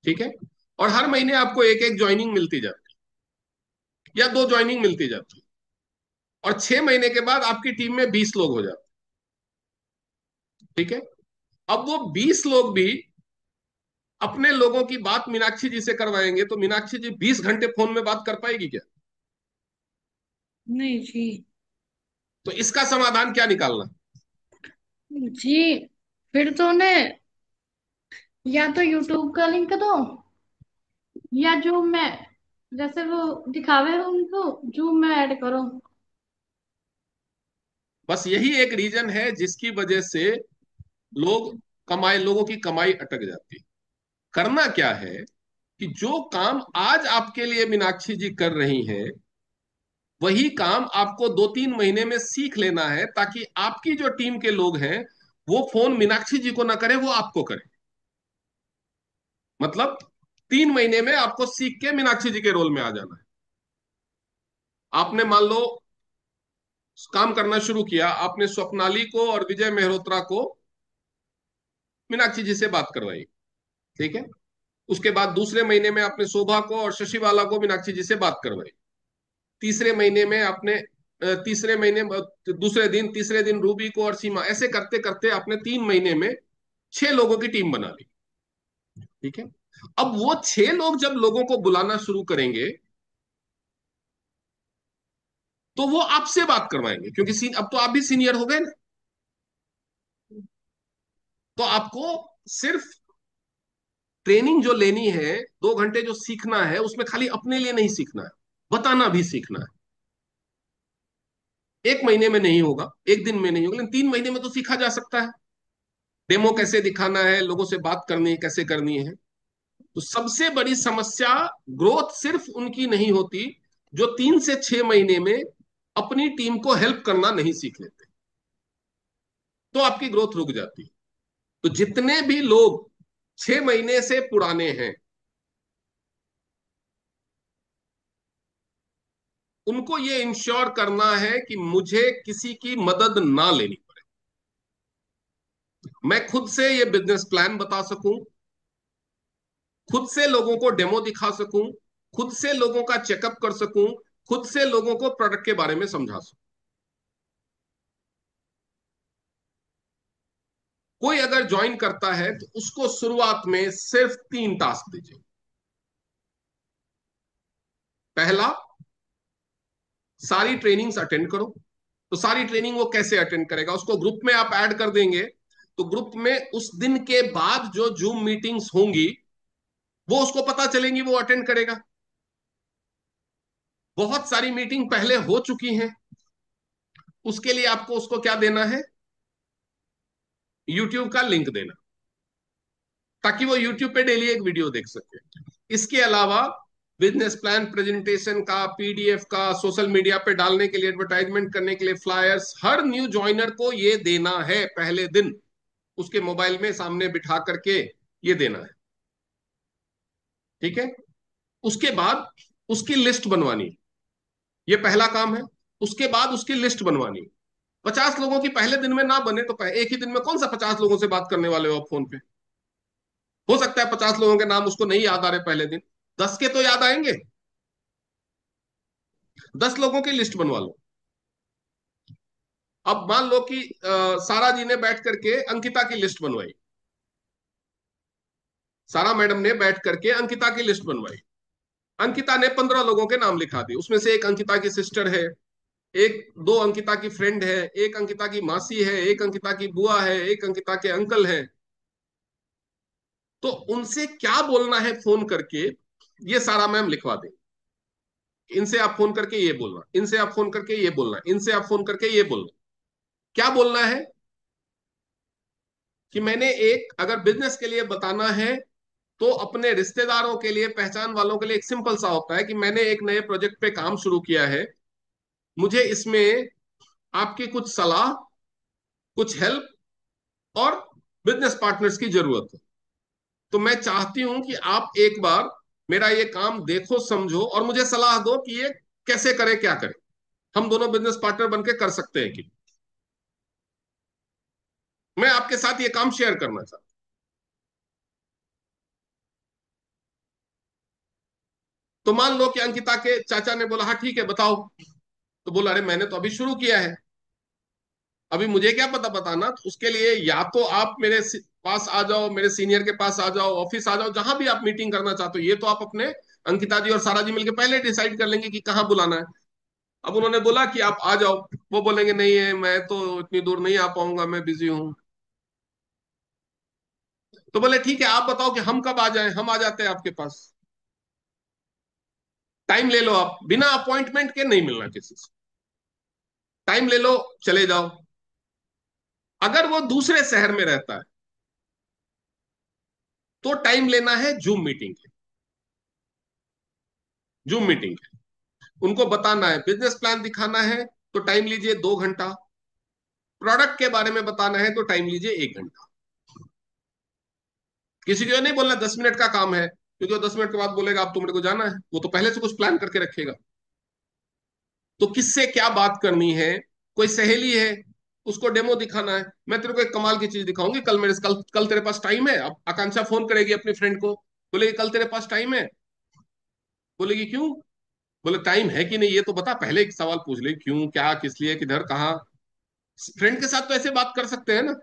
ठीक है, और हर महीने आपको एक एक ज्वाइनिंग मिलती जाती है या 2 ज्वाइनिंग मिलती जाती है, और 6 महीने के बाद आपकी टीम में 20 लोग हो जाते हैं। ठीक है, अब वो 20 लोग भी अपने लोगों की बात मीनाक्षी जी से करवाएंगे तो मीनाक्षी जी 20 घंटे फोन में बात कर पाएगी क्या? नहीं जी। तो इसका समाधान क्या निकालना? जी, फिर तो उन्हें या तो यूट्यूब का लिंक दो, या जूम में, जैसे वो दिखावे उनको, जूम में ऐड करो। बस यही एक रीजन है जिसकी वजह से लोगों की कमाई अटक जाती है। करना क्या है कि जो काम आज आपके लिए मीनाक्षी जी कर रही हैं, वही काम आपको 2-3 महीने में सीख लेना है, ताकि आपकी जो टीम के लोग हैं वो फोन मीनाक्षी जी को ना करे, वो आपको करे। मतलब 3 महीने में आपको सीख के मीनाक्षी जी के रोल में आ जाना है। आपने मान लो काम करना शुरू किया, आपने स्वप्नाली को और विजय मेहरोत्रा को मीनाक्षी जी से बात करवाई, ठीक है। उसके बाद दूसरे महीने में आपने शोभा को और शशि वाला को मीनाक्षी जी से बात करवाई। तीसरे महीने में आपने तीसरे महीने दूसरे दिन तीसरे दिन रूबी को और सीमा, ऐसे करते करते आपने 3 महीने में 6 लोगों की टीम बना ली, ठीक है। अब वो 6 लोग जब लोगों को बुलाना शुरू करेंगे तो वो आपसे बात करवाएंगे, क्योंकि अब तो आप भी सीनियर हो गए ना। तो आपको सिर्फ ट्रेनिंग जो लेनी है, 2 घंटे जो सीखना है, उसमें खाली अपने लिए नहीं सीखना है, बताना भी सीखना है। 1 महीने में नहीं होगा, एक दिन में नहीं होगा, लेकिन 3 महीने में तो सीखा जा सकता है। डेमो कैसे दिखाना है, लोगों से बात करनी है कैसे करनी है। तो सबसे बड़ी समस्या, ग्रोथ सिर्फ उनकी नहीं होती जो 3 से 6 महीने में अपनी टीम को हेल्प करना नहीं सीख लेते, तो आपकी ग्रोथ रुक जाती है। तो जितने भी लोग 6 महीने से पुराने हैं, उनको ये इंश्योर करना है कि मुझे किसी की मदद ना लेनी पड़े, मैं खुद से ये बिजनेस प्लान बता सकूं, खुद से लोगों को डेमो दिखा सकूं, खुद से लोगों का चेकअप कर सकूं, खुद से लोगों को प्रोडक्ट के बारे में समझा सकूं। कोई अगर ज्वाइन करता है तो उसको शुरुआत में सिर्फ 3 टास्क दीजिए। पहला, सारी ट्रेनिंग्स अटेंड करो। तो सारी ट्रेनिंग वो कैसे अटेंड करेगा, उसको ग्रुप में आप ऐड कर देंगे, तो ग्रुप में उस दिन के बाद जो जूम मीटिंग्स होंगी वो उसको पता चलेंगी, वो अटेंड करेगा। बहुत सारी मीटिंग पहले हो चुकी हैं, उसके लिए आपको उसको क्या देना है, यूट्यूब का लिंक देना, ताकि वो यूट्यूब पे डेली एक वीडियो देख सके। इसके अलावा बिजनेस प्लान प्रेजेंटेशन का, पीडीएफ का, सोशल मीडिया पे डालने के लिए, एडवर्टाइजमेंट करने के लिए फ्लायर्स, हर न्यू ज्वाइनर को ये देना है पहले दिन, उसके मोबाइल में सामने बिठा करके ये देना है, ठीक है। उसके बाद उसकी लिस्ट बनवानी, ये पहला काम है। उसके बाद उसकी लिस्ट बनवानी। 50 लोगों की पहले दिन में ना बने तो एक ही दिन में कौन सा 50 लोगों से बात करने वाले हो आप फोन पे। हो सकता है 50 लोगों के नाम उसको नहीं याद आ रहे पहले दिन, 10 के तो याद आएंगे। 10 लोगों की लिस्ट बनवा लो। अब मान लो कि सारा जी ने बैठ करके अंकिता की लिस्ट बनवाई, सारा मैडम ने बैठ करके अंकिता की लिस्ट बनवाई। अंकिता ने 15 लोगों के नाम लिखा दिए, उसमें से एक अंकिता की सिस्टर है, एक दो अंकिता की फ्रेंड है, एक अंकिता की मासी है, एक अंकिता की बुआ है, एक अंकिता के अंकल है। तो उनसे क्या बोलना है फोन करके, ये सारा मैम लिखवा दें। इनसे आप फोन करके ये बोलना, इनसे आप फोन करके ये बोलना, इनसे आप फोन करके ये बोलना। क्या बोलना है कि मैंने एक, अगर बिजनेस के लिए बताना है तो अपने रिश्तेदारों के लिए, पहचान वालों के लिए एक सिंपल सा होता है कि मैंने एक नए प्रोजेक्ट पे काम शुरू किया है, मुझे इसमें आपकी कुछ सलाह, कुछ हेल्प और बिजनेस पार्टनर्स की जरूरत है। तो मैं चाहती हूं कि आप एक बार मेरा ये काम देखो, समझो और मुझे सलाह दो कि ये कैसे करें, क्या करें, हम दोनों बिजनेस पार्टनर बनकर कर सकते हैं कि, मैं आपके साथ ये काम शेयर करना चाहता हूं। तो मान लो कि अंकिता के चाचा ने बोला हाँ ठीक है बताओ, तो बोला अरे मैंने तो अभी शुरू किया है, अभी मुझे क्या पता बताना। तो उसके लिए या तो आप मेरे पास आ जाओ, मेरे सीनियर के पास आ जाओ, ऑफिस आ जाओ, जहां भी आप मीटिंग करना चाहते हो, ये तो आप अपने अंकिता जी और सारा जी मिलकर पहले डिसाइड कर लेंगे कि कहाँ बुलाना है। अब उन्होंने बोला कि आप आ जाओ, वो बोलेंगे नहीं है मैं तो इतनी दूर नहीं आ पाऊंगा, मैं बिजी हूँ। तो बोले ठीक है, आप बताओ कि हम कब आ जाएं, हम आ जाते हैं आपके पास। टाइम ले लो, आप बिना अपॉइंटमेंट के नहीं मिलना किसी से, टाइम ले लो, चले जाओ। अगर वो दूसरे शहर में रहता है तो टाइम लेना है जूम मीटिंग के, जूम मीटिंग के। उनको बताना है, बिजनेस प्लान दिखाना है तो टाइम लीजिए 2 घंटा, प्रोडक्ट के बारे में बताना है तो टाइम लीजिए 1 घंटा। किसी को ये नहीं बोलना 10 मिनट का काम है, क्योंकि वो 10 मिनट के बाद बोलेगा अब तो मेरे को जाना है, वो तो पहले से कुछ प्लान करके रखेगा। तो किससे क्या बात करनी है, कोई सहेली है उसको डेमो दिखाना है, मैं तेरे को एक कमाल की चीज दिखाऊंगी, कल तेरे पास टाइम है। अब आकांक्षा फोन करेगी अपनी फ्रेंड को, बोलेगी कल तेरे पास टाइम है। बोलेगी क्यों? बोले टाइम है कि नहीं ये तो बता, पहले एक सवाल पूछ ले, क्यों, क्या, किस लिए, किधर, कहाँ। फ्रेंड के साथ तो ऐसे बात कर सकते हैं ना।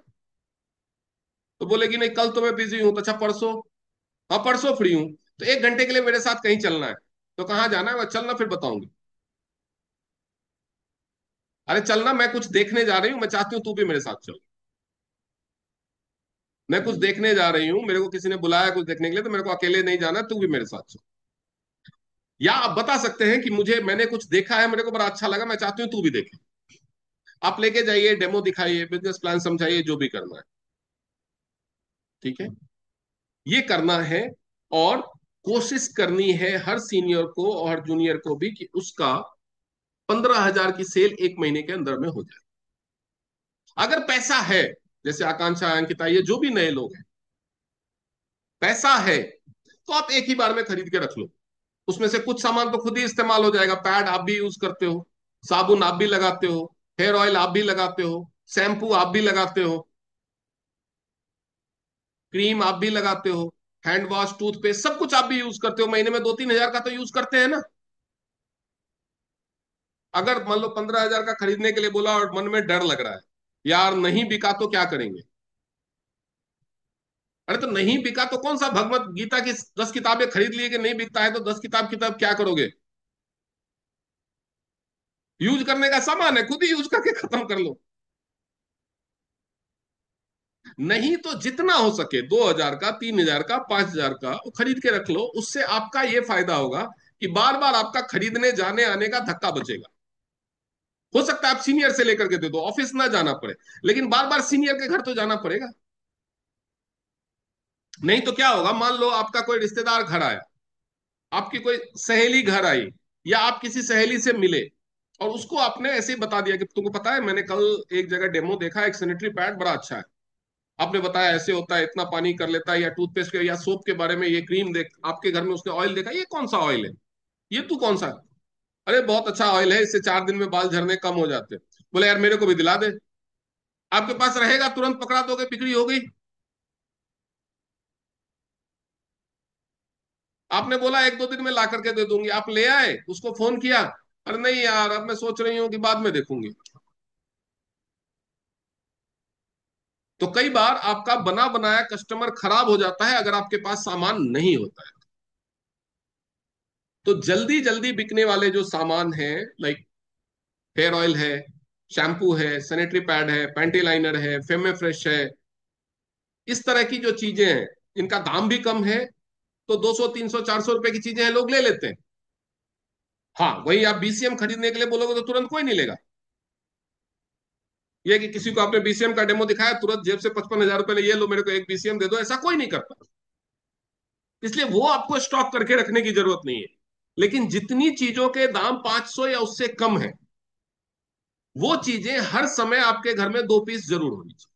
तो बोलेगी नहीं कल तो मैं बिजी हूं, तो अच्छा परसों? हाँ परसों फ्री हूँ। तो 1 घंटे के लिए मेरे साथ कहीं चलना है। तो कहाँ जाना है, मैं चलना फिर बताऊंगी। अरे चलना, मैं कुछ देखने जा रही हूँ, मैं चाहती हूँ तू भी मेरे साथ चल। मैं कुछ देखने जा रही हूँ, मेरे को किसी ने बुलाया कुछ देखने के लिए, तो मेरे को अकेले नहीं जाना, तू भी मेरे साथ चल। या आप बता सकते हैं कि मैंने कुछ देखा है, मेरे को बड़ा अच्छा लगा, मैं चाहती हूँ तू भी देखे। आप लेके जाइए, डेमो दिखाइए, बिजनेस प्लान समझाइए, जो भी करना है। ठीक है, ये करना है। और कोशिश करनी है हर सीनियर को और जूनियर को भी कि उसका 15,000 की सेल 1 महीने के अंदर में हो जाए। अगर पैसा है, जैसे आकांक्षा, अंकिता, ये जो भी नए लोग हैं, पैसा है तो आप एक ही बार में खरीद के रख लो। उसमें से कुछ सामान तो खुद ही इस्तेमाल हो जाएगा। पैड आप भी यूज करते हो, साबुन आप भी लगाते हो, हेयर ऑयल आप भी लगाते हो, शैम्पू आप भी लगाते हो, क्रीम आप भी लगाते हो, हैंड वॉश, टूथपेस्ट, सब कुछ आप भी यूज करते हो। महीने में 2-3 हजार का तो यूज करते हैं ना। अगर मान लो 15,000 का खरीदने के लिए बोला और मन में डर लग रहा है, यार नहीं बिका तो क्या करेंगे? अरे तो नहीं बिका तो कौन सा भगवत गीता की 10 किताबें खरीद लिए कि नहीं बिकता है तो 10 किताब क्या करोगे? यूज करने का सामान है, खुद ही यूज करके खत्म कर लो। नहीं तो जितना हो सके 2,000 का, 3,000 का, 5,000 का वो खरीद के रख लो। उससे आपका ये फायदा होगा कि बार बार आपका खरीदने जाने आने का धक्का बचेगा। हो सकता है आप सीनियर से लेकर के दे दो, ऑफिस ना जाना पड़े, लेकिन बार बार सीनियर के घर तो जाना पड़ेगा। नहीं तो क्या होगा, मान लो आपका कोई रिश्तेदार घर आया, आपकी कोई सहेली घर आई, या आप किसी सहेली से मिले, और उसको आपने ऐसे ही बता दिया कि तुमको पता है मैंने कल एक जगह डेमो देखा, एक सैनिटरी पैड बड़ा अच्छा है। आपने बताया ऐसे होता है, इतना पानी कर लेता है, या टूथपेस्ट के या सोप के बारे में, ये क्रीम देख, आपके घर में उसने ऑयल देखा, ये कौन सा ऑयल है, ये तू कौन सा है? अरे बहुत अच्छा ऑयल है, इससे 4 दिन में बाल झड़ने कम हो जाते हैं। बोले यार मेरे को भी दिला दे। आपके पास रहेगा, तुरंत पकड़ा दोगे, बिक्री हो गई। आपने बोला 1-2 दिन में ला करके दे दूंगी, आप ले आए, उसको फोन किया, अरे नहीं यार अब मैं सोच रही हूँ कि बाद में देखूंगी। तो कई बार आपका बना बनाया कस्टमर खराब हो जाता है अगर आपके पास सामान नहीं होता है। तो जल्दी जल्दी बिकने वाले जो सामान हैं, लाइक हेयर ऑयल है, शैम्पू है, सैनिटरी पैड है, पैंटी लाइनर है, फेमे फ्रेश है, इस तरह की जो चीजें हैं, इनका दाम भी कम है, तो 200, 300, 400 रुपए की चीजें हैं, लोग ले लेते हैं। हाँ वही आप बीसीएम खरीदने के लिए बोलोगे तो तुरंत कोई नहीं लेगा। ये कि किसी को आपने बीसीएम का डेमो दिखाया, तुरंत जेब से 55,000 रुपए ले, ये लो मेरे को एक बीसीएम दे दो, ऐसा कोई नहीं करता। इसलिए वो आपको स्टॉक करके रखने की जरूरत नहीं है। लेकिन जितनी चीजों के दाम 500 या उससे कम है, वो चीजें हर समय आपके घर में 2 पीस जरूर होनी चाहिए,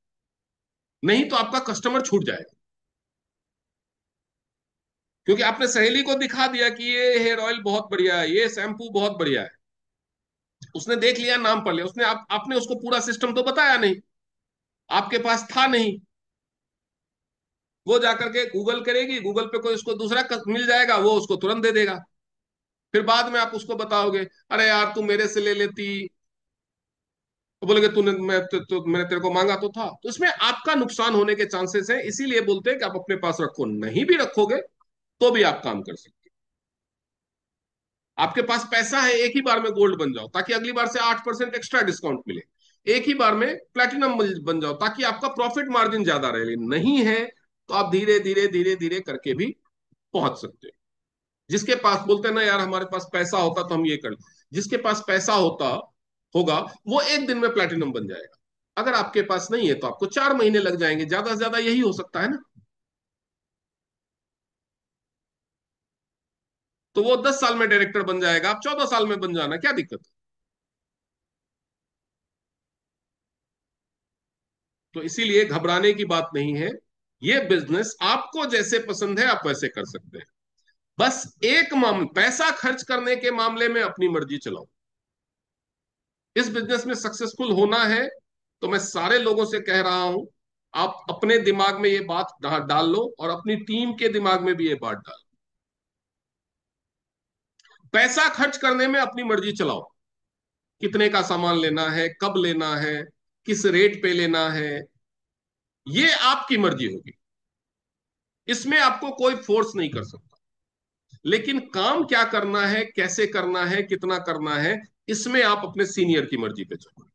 नहीं तो आपका कस्टमर छूट जाएगा। क्योंकि आपने सहेली को दिखा दिया कि ये हेयर ऑयल बहुत बढ़िया है, ये शैम्पू बहुत बढ़िया है, उसने देख लिया, नाम पढ़ लिया, उसने आपने उसको पूरा सिस्टम तो बताया नहीं, आपके पास था नहीं। वो जाकर के गूगल करेगी, गूगल पे कोई उसको दूसरा मिल जाएगा, वो उसको तुरंत दे देगा। फिर बाद में आप उसको बताओगे, अरे यार तू मेरे से ले लेती, तो बोलेगे तूने, मैंने तेरे को मांगा तो था। तो इसमें आपका नुकसान होने के चांसेस है, इसीलिए बोलते हैं कि आप अपने पास रखो, नहीं भी रखोगे तो भी आप काम कर सकते हो। आपके पास पैसा है, एक ही बार में गोल्ड बन जाओ ताकि अगली बार से 8% एक्स्ट्रा डिस्काउंट मिले। एक ही बार में प्लेटिनम बन जाओ ताकि आपका प्रॉफिट मार्जिन ज्यादा रहे। नहीं है तो आप धीरे धीरे धीरे धीरे करके भी पहुंच सकते हो। जिसके पास, बोलते हैं ना यार हमारे पास पैसा होता तो हम ये कर, जिसके पास पैसा होता होगा वो एक दिन में प्लेटिनम बन जाएगा। अगर आपके पास नहीं है तो आपको 4 महीने लग जाएंगे, ज्यादा से ज्यादा यही हो सकता है ना। तो वो 10 साल में डायरेक्टर बन जाएगा, आप 14 साल में बन जाना, क्या दिक्कत है? तो इसीलिए घबराने की बात नहीं है। ये बिजनेस आपको जैसे पसंद है आप वैसे कर सकते हैं। बस एक मामले, पैसा खर्च करने के मामले में अपनी मर्जी चलाओ। इस बिजनेस में सक्सेसफुल होना है तो मैं सारे लोगों से कह रहा हूं, आप अपने दिमाग में ये बात डाल लो और अपनी टीम के दिमाग में भी ये बात डाल। पैसा खर्च करने में अपनी मर्जी चलाओ। कितने का सामान लेना है, कब लेना है, किस रेट पे लेना है, ये आपकी मर्जी होगी। इसमें आपको कोई फोर्स नहीं कर सकता। लेकिन काम क्या करना है, कैसे करना है, कितना करना है, इसमें आप अपने सीनियर की मर्जी पे चलो।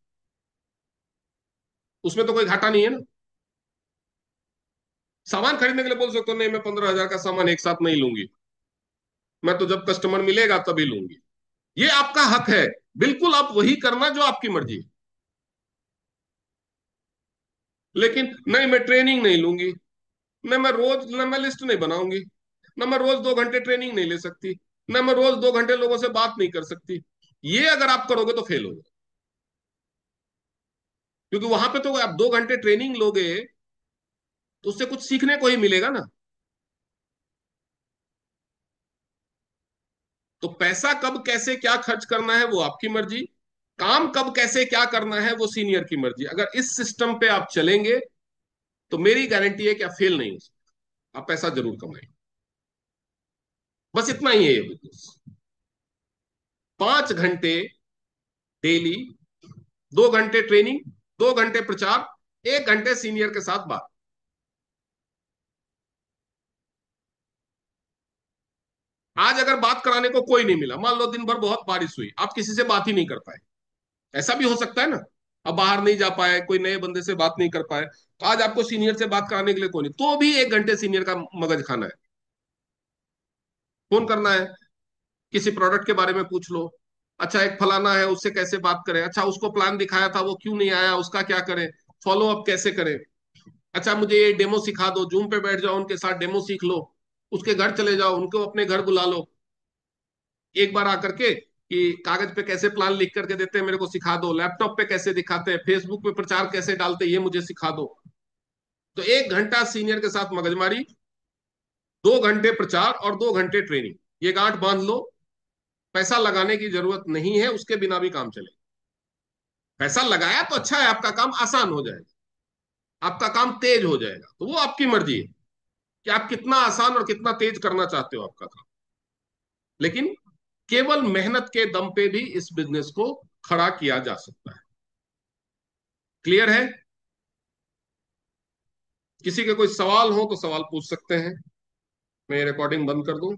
उसमें तो कोई घाटा नहीं है ना। सामान खरीदने के लिए बोल सकते हो नहीं मैं 15,000 का सामान एक साथ नहीं लूंगी, मैं तो जब कस्टमर मिलेगा तभी लूंगी। ये आपका हक है, बिल्कुल आप वही करना जो आपकी मर्जी है। लेकिन नहीं मैं ट्रेनिंग नहीं लूंगी, न मैं लिस्ट नहीं बनाऊंगी, न मैं रोज 2 घंटे ट्रेनिंग नहीं ले सकती, न मैं रोज 2 घंटे लोगों से बात नहीं कर सकती, ये अगर आप करोगे तो फेल होगा। क्योंकि वहां पे तो आप 2 घंटे ट्रेनिंग लोगे तो उससे कुछ सीखने को ही मिलेगा ना। तो पैसा कब कैसे क्या खर्च करना है वो आपकी मर्जी, काम कब कैसे क्या करना है वो सीनियर की मर्जी। अगर इस सिस्टम पे आप चलेंगे तो मेरी गारंटी है कि आप फेल नहीं हो सकते, आप पैसा जरूर कमाएंगे। बस इतना ही है ये बिजनेस। 5 घंटे डेली, 2 घंटे ट्रेनिंग, 2 घंटे प्रचार, 1 घंटे सीनियर के साथ बात। आज अगर बात कराने को कोई नहीं मिला, मान लो दिन भर बहुत बारिश हुई, आप किसी से बात ही नहीं कर पाए, ऐसा भी हो सकता है ना। अब बाहर नहीं जा पाए, कोई नए बंदे से बात नहीं कर पाए, तो आज आपको सीनियर से बात कराने के लिए कोई नहीं, तो भी 1 घंटे सीनियर का मगज खाना है। फोन करना है, किसी प्रोडक्ट के बारे में पूछ लो, अच्छा एक फलाना है उससे कैसे बात करें, अच्छा उसको प्लान दिखाया था वो क्यों नहीं आया, उसका क्या करें, फॉलो अप कैसे करें, अच्छा मुझे ये डेमो सिखा दो, जूम पे बैठ जाओ उनके साथ डेमो सीख लो, उसके घर चले जाओ, उनको अपने घर बुला लो एक बार आकर के कि कागज पे कैसे प्लान लिख करके देते हैं मेरे को सिखा दो, लैपटॉप पे कैसे दिखाते हैं, फेसबुक पे प्रचार कैसे डालते हैं ये मुझे सिखा दो। तो 1 घंटा सीनियर के साथ मगजमारी, 2 घंटे प्रचार और 2 घंटे ट्रेनिंग, ये गांठ बांध लो। पैसा लगाने की जरूरत नहीं है, उसके बिना भी काम चले। पैसा लगाया तो अच्छा है, आपका काम आसान हो जाएगा, आपका काम तेज हो जाएगा, तो वो आपकी मर्जी है कि आप कितना आसान और कितना तेज करना चाहते हो आपका काम। लेकिन केवल मेहनत के दम पे भी इस बिजनेस को खड़ा किया जा सकता है। क्लियर है? किसी के कोई सवाल हो तो सवाल पूछ सकते हैं। मैं रिकॉर्डिंग बंद कर दूं?